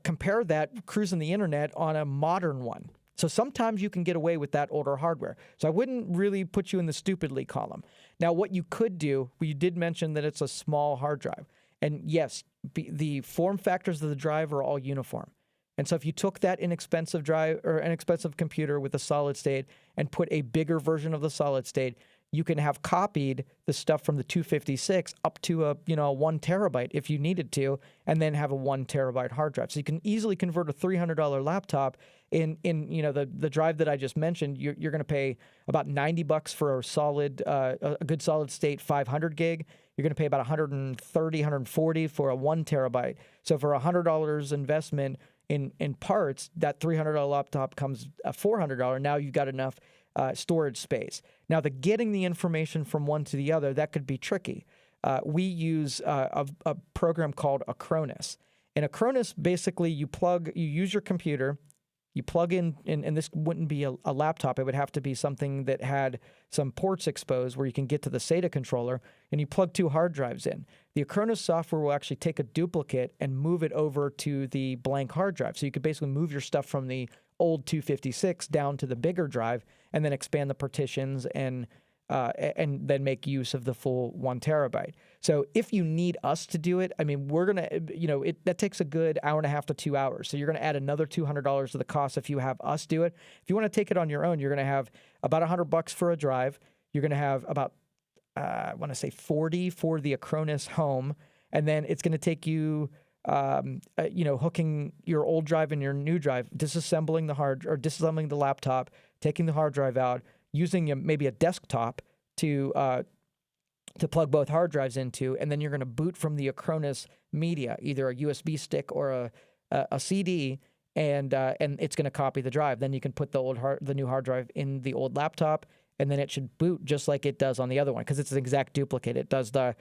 compare that cruising the internet on a modern one. So sometimes you can get away with that older hardware. So I wouldn't really put you in the stupidly column. Now, what you could do, you did mention that it's a small hard drive. And yes, the form factors of the drive are all uniform. And so if you took that inexpensive drive or inexpensive computer with a solid state and put a bigger version of the solid state, you can have copied the stuff from the 256 up to a 1 terabyte if you needed to, and then have a 1 terabyte hard drive. So you can easily convert a $300 laptop in the drive that I just mentioned. You're going to pay about $90 for a good solid state 500 gig. You're going to pay about $130, $140 for a 1 terabyte. So for $100 investment in parts, that $300 laptop comes a $400. Now you've got enough storage space. Now, getting the information from one to the other, that could be tricky. We use a program called Acronis. And Acronis, basically, you use your computer, you plug in, and this wouldn't be a laptop. It would have to be something that had some ports exposed where you can get to the SATA controller, and you plug 2 hard drives in. The Acronis software will actually take a duplicate and move it over to the blank hard drive. So you could basically move your stuff from the old 256 down to the bigger drive and then expand the partitions and then make use of the full 1 terabyte. So if you need us to do it, I mean, we're going to, that takes a good hour and a half to 2 hours. So you're going to add another $200 to the cost if you have us do it. If you want to take it on your own, you're going to have about $100 for a drive. You're going to have about, I want to say $40 for the Acronis home. And then it's going to take you, hooking your old drive and your new drive, disassembling the laptop, taking the hard drive out, using maybe a desktop to plug both hard drives into, and then you're going to boot from the Acronis media, either a USB stick or a CD, and it's going to copy the drive. Then you can put the new hard drive in the old laptop, and then it should boot just like it does on the other one because it's an exact duplicate. It does the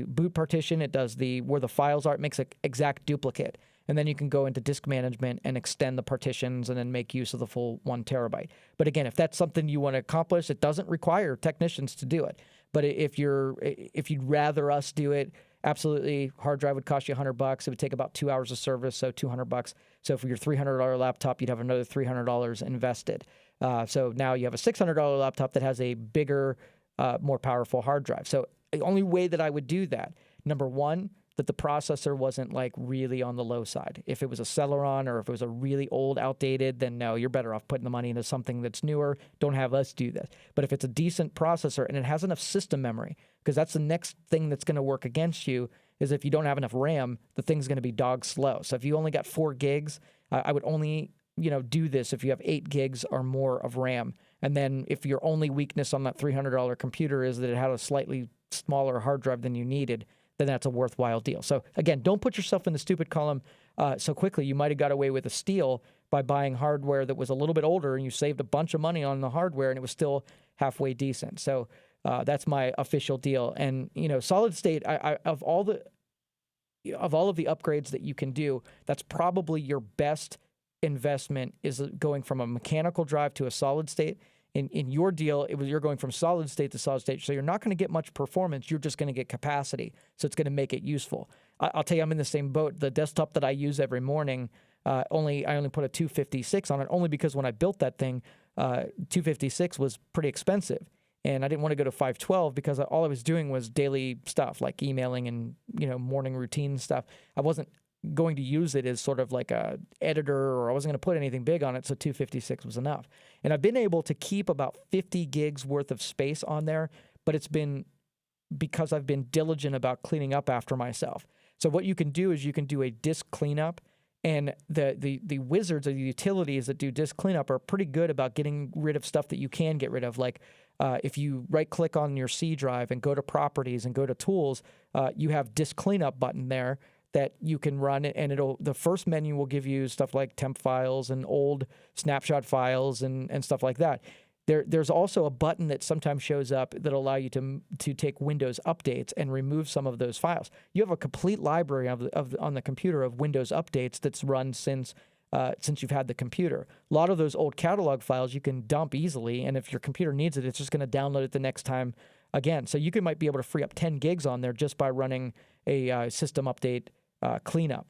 boot partition, it does where the files are, it makes an exact duplicate. And then you can go into disk management and extend the partitions and then make use of the full 1 terabyte. But again, if that's something you want to accomplish, it doesn't require technicians to do it. But if you'd rather us do it, absolutely, hard drive would cost you $100. It would take about 2 hours of service, so $200. So for your $300 laptop, you'd have another $300 invested. So now you have a $600 laptop that has a bigger, more powerful hard drive. So the only way that I would do that, number one, that the processor wasn't like really on the low side. If it was a Celeron or if it was a really old, outdated, then no, you're better off putting the money into something that's newer. Don't have us do this. But if it's a decent processor and it has enough system memory, because that's the next thing that's going to work against you, is if you don't have enough RAM, the thing's going to be dog slow. So if you only got 4 gigs, I would only do this if you have 8 gigs or more of RAM. And then if your only weakness on that $300 computer is that it had a slightly smaller hard drive than you needed, then that's a worthwhile deal. So again, don't put yourself in the stupid column so quickly. You might have got away with a steal by buying hardware that was a little bit older and you saved a bunch of money on the hardware and it was still halfway decent. So that's my official deal. And, solid state, of all the of all of the upgrades that you can do, that's probably your best investment, is going from a mechanical drive to a solid state. In your deal, you're going from solid state to solid state, so you're not going to get much performance. You're just going to get capacity, so it's going to make it useful. I'll tell you, I'm in the same boat. The desktop that I use every morning, I only put a 256 on it, only because when I built that thing, 256 was pretty expensive. And I didn't want to go to 512 because all I was doing was daily stuff like emailing and, morning routine stuff. I wasn't going to use it as sort of like a editor, or I wasn't going to put anything big on it, so 256 was enough. And I've been able to keep about 50 gigs worth of space on there, but it's been because I've been diligent about cleaning up after myself. So what you can do is you can do a disk cleanup, and the wizards or the utilities that do disk cleanup are pretty good about getting rid of stuff that you can get rid of. Like if you right-click on your C drive and go to Properties and go to Tools, you have Disk Cleanup button there that you can run, and the first menu will give you stuff like temp files and old snapshot files and stuff like that. There's also a button that sometimes shows up that'll allow you to take Windows updates and remove some of those files. You have a complete library on the computer of Windows updates that's run since you've had the computer. A lot of those old catalog files you can dump easily, and if your computer needs it, it's just going to download it the next time again. So you might be able to free up 10 gigs on there just by running a system update cleanup.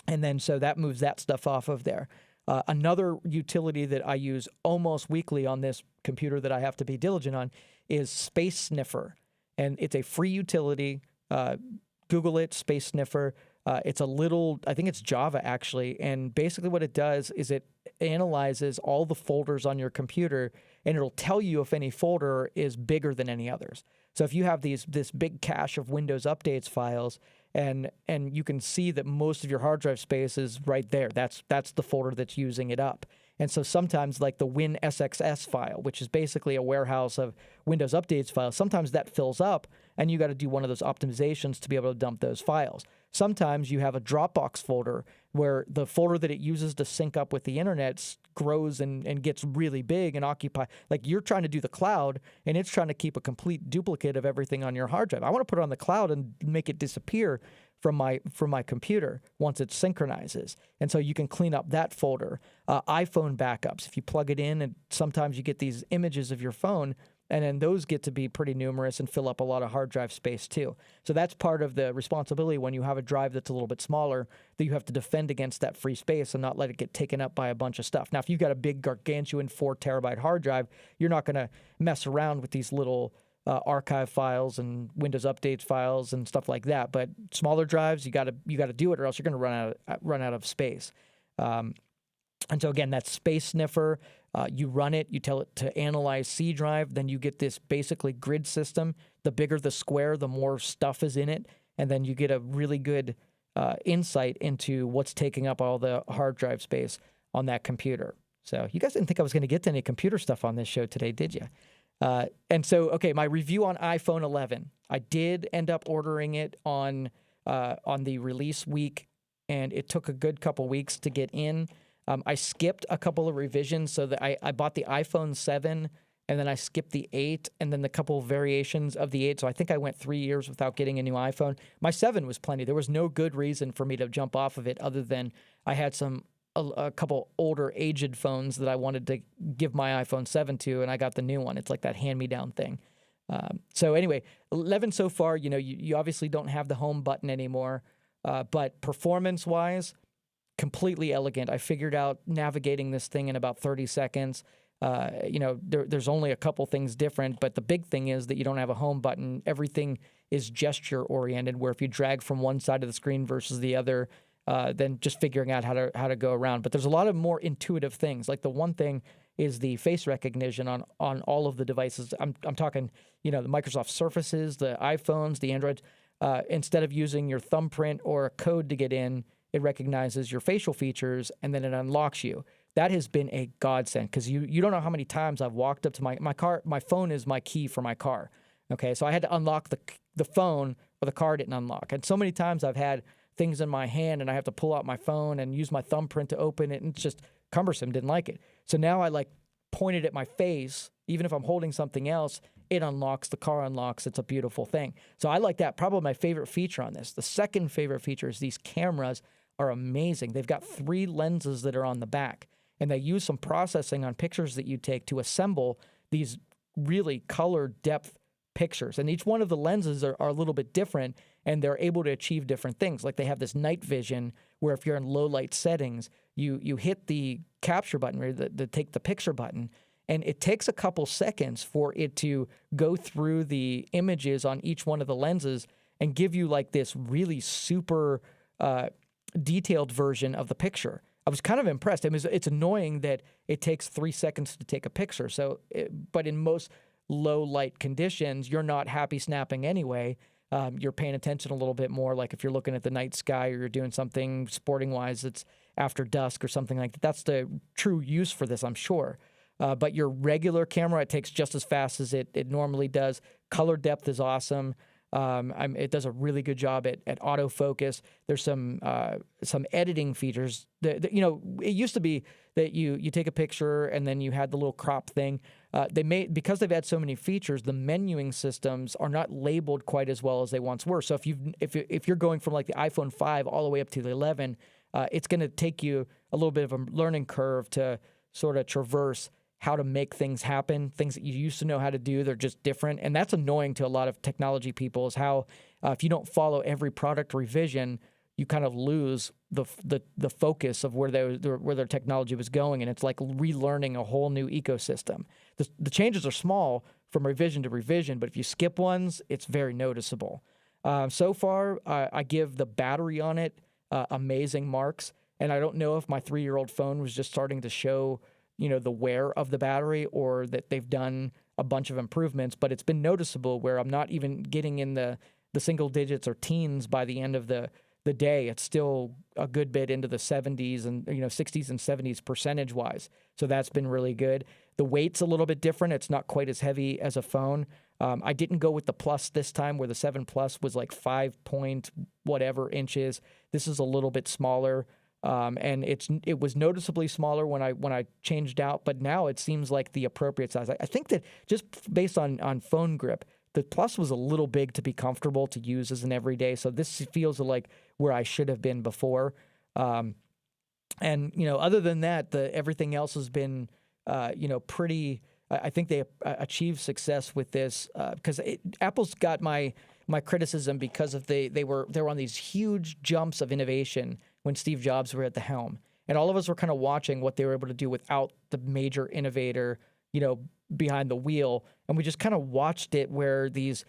And then so that moves that stuff off of there. Another utility that I use almost weekly on this computer that I have to be diligent on is Space Sniffer. And it's a free utility. Google it, Space Sniffer. It's I think it's Java actually. And basically what it does is it analyzes all the folders on your computer, and it'll tell you if any folder is bigger than any others. So if you have this big cache of Windows updates files, and you can see that most of your hard drive space is right there. That's the folder that's using it up. And so sometimes, like the WinSXS file, which is basically a warehouse of Windows updates files, sometimes that fills up, and you got to do one of those optimizations to be able to dump those files. Sometimes you have a Dropbox folder where the folder that it uses to sync up with the internet grows and gets really big and occupy. Like you're trying to do the cloud, and it's trying to keep a complete duplicate of everything on your hard drive. I want to put it on the cloud and make it disappear from my computer once it synchronizes. And so you can clean up that folder. iPhone backups, if you plug it in, and sometimes you get these images of your phone, and then those get to be pretty numerous and fill up a lot of hard drive space too. So that's part of the responsibility when you have a drive that's a little bit smaller, that you have to defend against that free space and not let it get taken up by a bunch of stuff. Now, if you've got a big gargantuan 4 terabyte hard drive, you're not going to mess around with these little archive files and Windows updates files and stuff like that. But smaller drives, you got to do it, or else you're going to run out of space. And so again, that's Space Sniffer. You run it, you tell it to analyze C drive, then you get this basically grid system. The bigger the square, the more stuff is in it, and then you get a really good insight into what's taking up all the hard drive space on that computer. So you guys didn't think I was going to get to any computer stuff on this show today, did you? And so, okay, my review on iPhone 11. I did end up ordering it on the release week, and it took a good couple weeks to get in. I skipped a couple of revisions, so that I bought the iPhone 7, and then I skipped the 8, and then the couple of variations of the 8. So I think I went 3 years without getting a new iPhone. My 7 was plenty. There was no good reason for me to jump off of it other than I had a couple older, aged phones that I wanted to give my iPhone 7 to, and I got the new one. It's like that hand-me-down thing. So anyway, 11 so far, you obviously don't have the home button anymore, but performance-wise, completely elegant. I figured out navigating this thing in about 30 seconds. There's only a couple things different, but the big thing is that you don't have a home button. Everything is gesture-oriented, where if you drag from one side of the screen versus the other, then just figuring out how to go around. But there's a lot of more intuitive things. Like the one thing is the face recognition on all of the devices. I'm talking, the Microsoft Surfaces, the iPhones, the Androids. Instead of using your thumbprint or a code to get in, it recognizes your facial features, and then it unlocks you. That has been a godsend, because you don't know how many times I've walked up to my car. My phone is my key for my car. Okay, so I had to unlock the phone, or the car didn't unlock. And so many times I've had things in my hand, and I have to pull out my phone and use my thumbprint to open it, and it's just cumbersome. Didn't like it. So now I point it at my face, even if I'm holding something else. it unlocks, the car unlocks. It's a beautiful thing. So I like that. Probably my favorite feature on this. The second favorite feature is these cameras are amazing. They've got 3 lenses that are on the back, and they use some processing on pictures that you take to assemble these really color depth pictures. And each one of the lenses are a little bit different, and they're able to achieve different things. Like they have this night vision where if you're in low light settings, you hit the capture button or the take the picture button, and it takes a couple seconds for it to go through the images on each one of the lenses and give you like this really super detailed version of the picture. I was kind of impressed. It's annoying that it takes 3 seconds to take a picture. But in most low light conditions, you're not happy snapping anyway. You're paying attention a little bit more. Like if you're looking at the night sky or you're doing something sporting wise that's after dusk or something like that. That's the true use for this, I'm sure. But your regular camera, it takes just as fast as it normally does. Color depth is awesome. It does a really good job at autofocus. There's some editing features. It used to be that you take a picture and then you had the little crop thing. Because they've had so many features, the menuing systems are not labeled quite as well as they once were. So if you're going from like the iPhone 5 all the way up to the 11, it's going to take you a little bit of a learning curve to sort of traverse how to make things happen. Things that you used to know how to do, they're just different. And that's annoying to a lot of technology people, is how if you don't follow every product revision, you kind of lose the focus of where their technology was going. And it's like relearning a whole new ecosystem. The changes are small from revision to revision, but if you skip ones, it's very noticeable. So far, I give the battery on it amazing marks. And I don't know if my 3-year-old phone was just starting to show the wear of the battery, or that they've done a bunch of improvements, but it's been noticeable where I'm not even getting in the single digits or teens by the end of the day. It's still a good bit into the 70s and 60s and 70s percentage wise. So that's been really good. The weight's a little bit different. It's not quite as heavy as a phone. I didn't go with the Plus this time, where the 7 Plus was like 5 point whatever inches. This is a little bit smaller. And it was noticeably smaller when I changed out, but now it seems like the appropriate size. I think that just based on phone grip, the Plus was a little big to be comfortable to use as an everyday. So this feels like where I should have been before. And other than that, everything else has been pretty. I think they achieved success with this because Apple's got my criticism because of they were on these huge jumps of innovation when Steve Jobs were at the helm. And all of us were kind of watching what they were able to do without the major innovator, behind the wheel. And we just kind of watched it where these,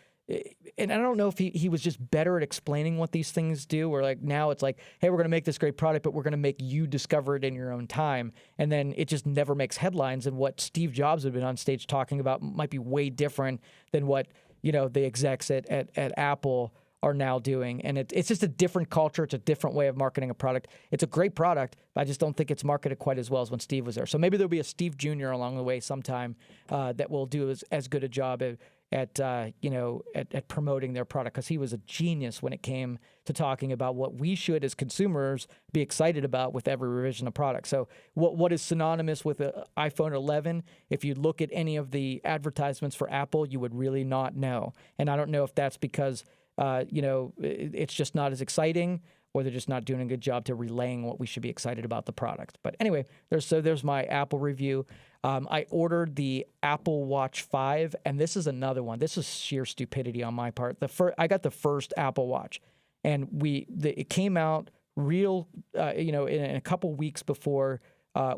and I don't know if he was just better at explaining what these things do, or like now it's like, hey, we're going to make this great product, but we're going to make you discover it in your own time. And then it just never makes headlines. And what Steve Jobs had been on stage talking about might be way different than what, the execs at Apple are now doing. And it's just a different culture. It's a different way of marketing a product. It's a great product, but I just don't think it's marketed quite as well as when Steve was there. So maybe there'll be a Steve Jr. along the way sometime that will do as good a job at promoting their product, because he was a genius when it came to talking about what we should as consumers be excited about with every revision of product. So what is synonymous with an iPhone 11? If you look at any of the advertisements for Apple, you would really not know. And I don't know if that's because it's just not as exciting, or they're just not doing a good job to relaying what we should be excited about the product. But anyway, there's my Apple review. I ordered the Apple Watch 5, and this is another one. This is sheer stupidity on my part. I got the first Apple Watch, and it came out in a couple weeks before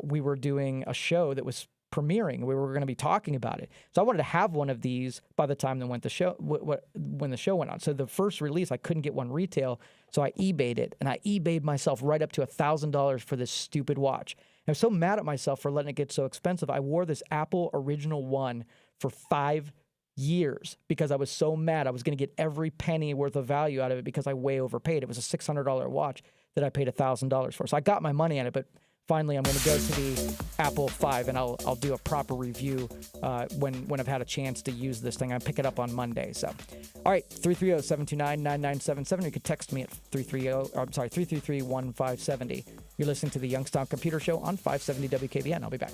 we were doing a show that was premiering. We were going to be talking about it. So I wanted to have one of these by the time when the show went on. So the first release, I couldn't get one retail, so I eBayed it, and I eBayed myself right up to $1,000 for this stupid watch. I was so mad at myself for letting it get so expensive. I wore this Apple Original One for 5 years because I was so mad. I was going to get every penny worth of value out of it because I way overpaid. It was a $600 watch that I paid $1,000 for. So I got my money on it, but finally, I'm going to go to the Apple 5, and I'll do a proper review when I've had a chance to use this thing. I pick it up on Monday. So, all right, 330-729-9977. You can text me at 333-1570. You're listening to the Youngstown Computer Show on 570 WKBN. I'll be back.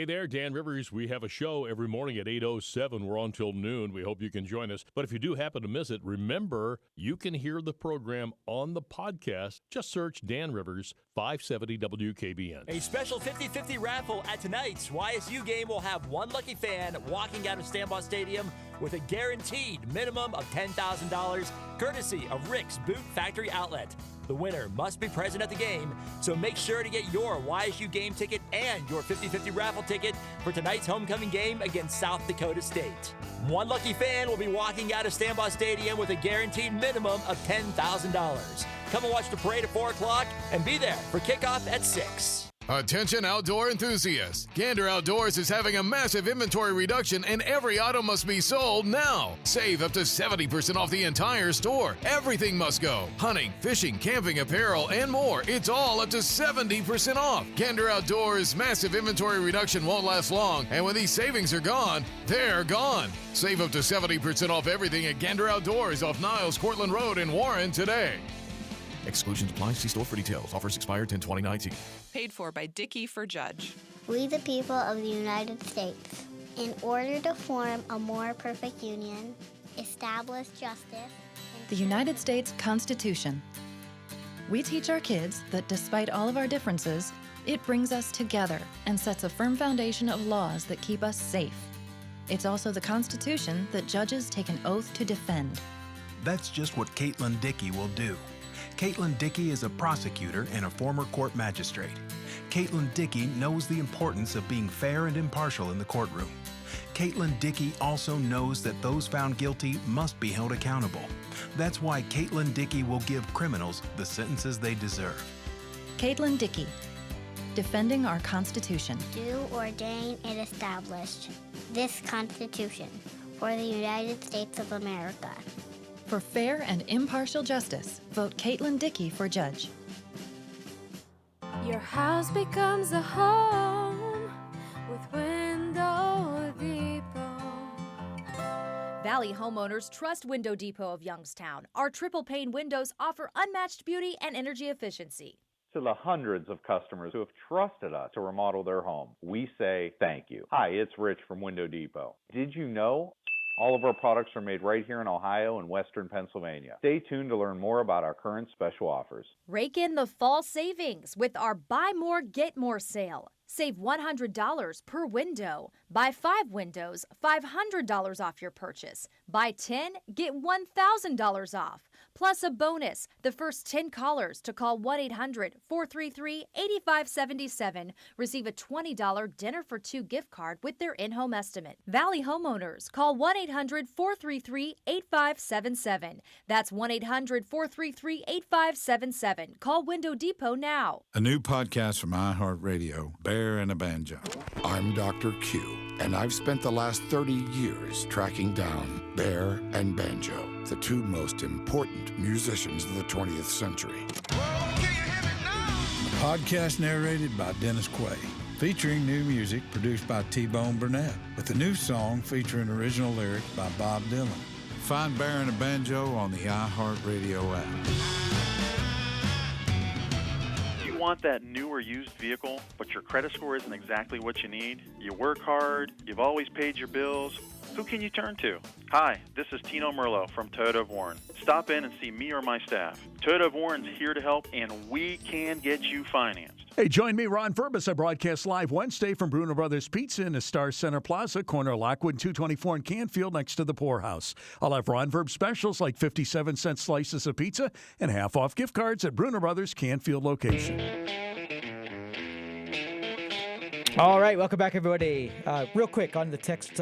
Hey there, Dan Rivers. We have a show every morning at 8:07. We're on till noon. We hope you can join us. But if you do happen to miss it, remember, you can hear the program on the podcast. Just search Dan Rivers, 570 WKBN. A special 50-50 raffle at tonight's YSU game will have one lucky fan walking out of Stambaugh Stadium with a guaranteed minimum of $10,000, courtesy of Rick's Boot Factory Outlet. The winner must be present at the game, so make sure to get your YSU game ticket and your 50-50 raffle ticket for tonight's homecoming game against South Dakota State. One lucky fan will be walking out of Stambaugh Stadium with a guaranteed minimum of $10,000. Come and watch the parade at 4 o'clock and be there for kickoff at 6. Attention outdoor enthusiasts. Gander Outdoors is having a massive inventory reduction and every item must be sold now. Save up to 70% off the entire store. Everything must go. Hunting, fishing, camping, apparel, and more. It's all up to 70% off. Gander Outdoors' massive inventory reduction won't last long, and when these savings are gone, they're gone. Save up to 70% off everything at Gander Outdoors off Niles, Cortland Road in Warren today. Exclusions apply. See store for details. Offers expire 10/20/19. Paid for by Dickey for Judge. We, the people of the United States, in order to form a more perfect union, establish justice. The United States Constitution. We teach our kids that despite all of our differences, it brings us together and sets a firm foundation of laws that keep us safe. It's also the Constitution that judges take an oath to defend. That's just what Caitlin Dickey will do. Caitlin Dickey is a prosecutor and a former court magistrate. Caitlin Dickey knows the importance of being fair and impartial in the courtroom. Caitlin Dickey also knows that those found guilty must be held accountable. That's why Caitlin Dickey will give criminals the sentences they deserve. Caitlin Dickey, defending our Constitution. Do ordain and establish this Constitution for the United States of America. For fair and impartial justice, vote Caitlin Dickey for Judge. Your house becomes a home with Window Depot. Valley homeowners trust Window Depot of Youngstown. Our triple pane windows offer unmatched beauty and energy efficiency. To the hundreds of customers who have trusted us to remodel their home, we say thank you. Hi, it's Rich from Window Depot. Did you know all of our products are made right here in Ohio and Western Pennsylvania? Stay tuned to learn more about our current special offers. Rake in the fall savings with our Buy More, Get More sale. Save $100 per window. Buy 5 windows, $500 off your purchase. Buy 10, get $1,000 off. Plus a bonus, the first 10 callers to call 1-800-433-8577 receive a $20 dinner for 2 gift card with their in-home estimate. Valley homeowners, call 1-800-433-8577. That's 1-800-433-8577. Call Window Depot now. A new podcast from iHeartRadio, Bear and a Banjo. I'm Dr. Q, and I've spent the last 30 years tracking down Bear and Banjo, the 2 most important musicians of the 20th century. A podcast narrated by Dennis Quaid, featuring new music produced by T-Bone Burnett, with a new song featuring original lyrics by Bob Dylan. Find Bear and a Banjo on the iHeartRadio app. You want that new or used vehicle, but your credit score isn't exactly what you need? You work hard, you've always paid your bills. Who can you turn to? Hi, this is Tino Merlo from Toyota of Warren. Stop in and see me or my staff. Toyota of Warren's here to help, and we can get you financed. Hey, join me, Ron Furbus. I broadcast live Wednesday from Bruno Brothers Pizza in the Star Center Plaza, corner Lockwood 224 in Canfield, next to the Poorhouse. I'll have Ron Verb specials like 57-cent slices of pizza and half-off gift cards at Bruno Brothers Canfield location. All right, welcome back, everybody. Real quick on the text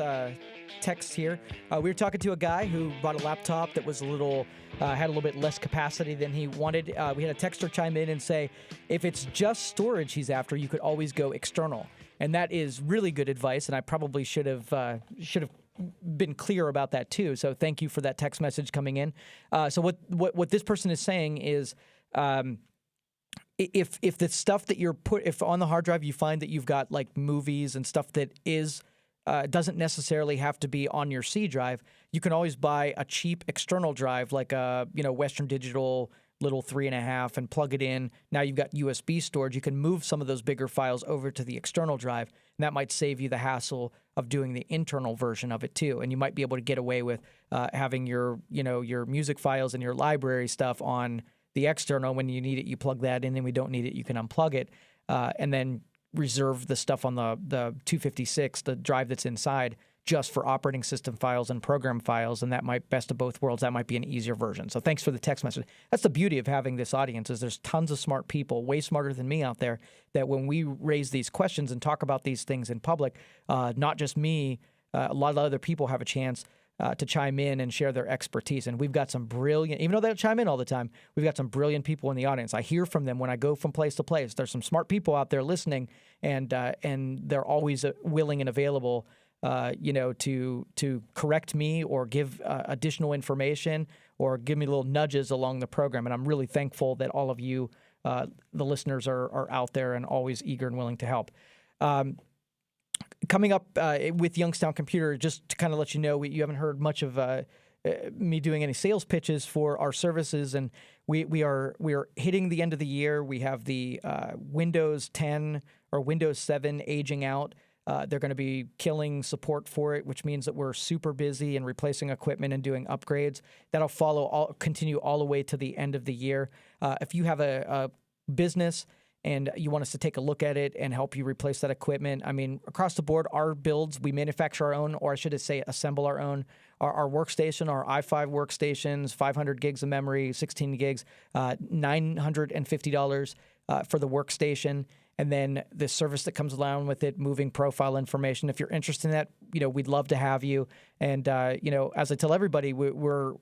here. We were talking to a guy who bought a laptop that was had a little bit less capacity than he wanted. We had a texter chime in and say, if it's just storage he's after, you could always go external. And that is really good advice, and I probably should have been clear about that too. So thank you for that text message coming in. So what this person is saying is, if the stuff that if on the hard drive you find that you've got like movies and stuff that is doesn't necessarily have to be on your C drive, you can always buy a cheap external drive like a Western Digital little 3.5 and plug it in. Now you've got USB storage. You can move some of those bigger files over to the external drive. And that might save you the hassle of doing the internal version of it too. And you might be able to get away with having your music files and your library stuff on the external. When you need it, you plug that in, and we don't need it, you can unplug it, and then reserve the stuff on the 256, the drive that's inside, just for operating system files and program files. And that might, best of both worlds, that might be an easier version. So thanks for the text message. That's the beauty of having this audience, is there's tons of smart people, way smarter than me out there, that when we raise these questions and talk about these things in public, not just me, a lot of other people have a chance to chime in and share their expertise. And we've got some brilliant, even though they don't chime in all the time, we've got some brilliant people in the audience. I hear from them when I go from place to place. There's some smart people out there listening, and they're always willing and available, to correct me or give additional information or give me little nudges along the program. And I'm really thankful that all of you, the listeners, are out there and always eager and willing to help. Coming up with Youngstown Computer, just to kind of let you know, you haven't heard much of me doing any sales pitches for our services, and we are hitting the end of the year. We have the Windows 10 or Windows 7 aging out. They're going to be killing support for it, which means that we're super busy and replacing equipment and doing upgrades. That'll continue all the way to the end of the year. If you have a business and you want us to take a look at it and help you replace that equipment, I mean, across the board, our builds, we manufacture our own, or I should say assemble our own. Our workstation, our i5 workstations, 500 gigs of memory, 16 gigs, $950 for the workstation. And then the service that comes along with it, moving profile information. If you're interested in that, we'd love to have you. And, as I tell everybody, we're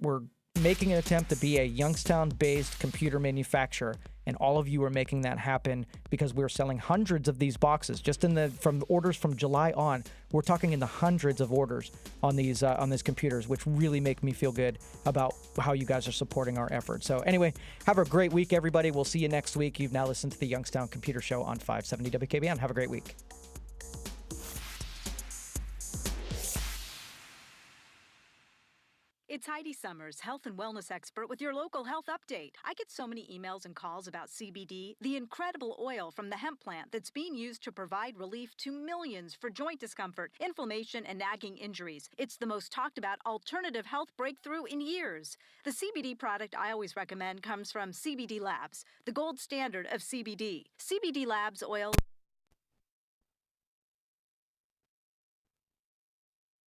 making an attempt to be a Youngstown-based computer manufacturer, and all of you are making that happen because we're selling hundreds of these boxes. Just from orders from July on, we're talking in the hundreds of orders on these computers, which really make me feel good about how you guys are supporting our efforts. So anyway, have a great week, everybody. We'll see you next week. You've now listened to the Youngstown Computer Show on 570 WKBN. Have a great week. It's Heidi Summers, health and wellness expert with your local health update. I get so many emails and calls about CBD, the incredible oil from the hemp plant that's being used to provide relief to millions for joint discomfort, inflammation, and nagging injuries. It's the most talked about alternative health breakthrough in years. The CBD product I always recommend comes from CBD Labs, the gold standard of CBD. CBD Labs oil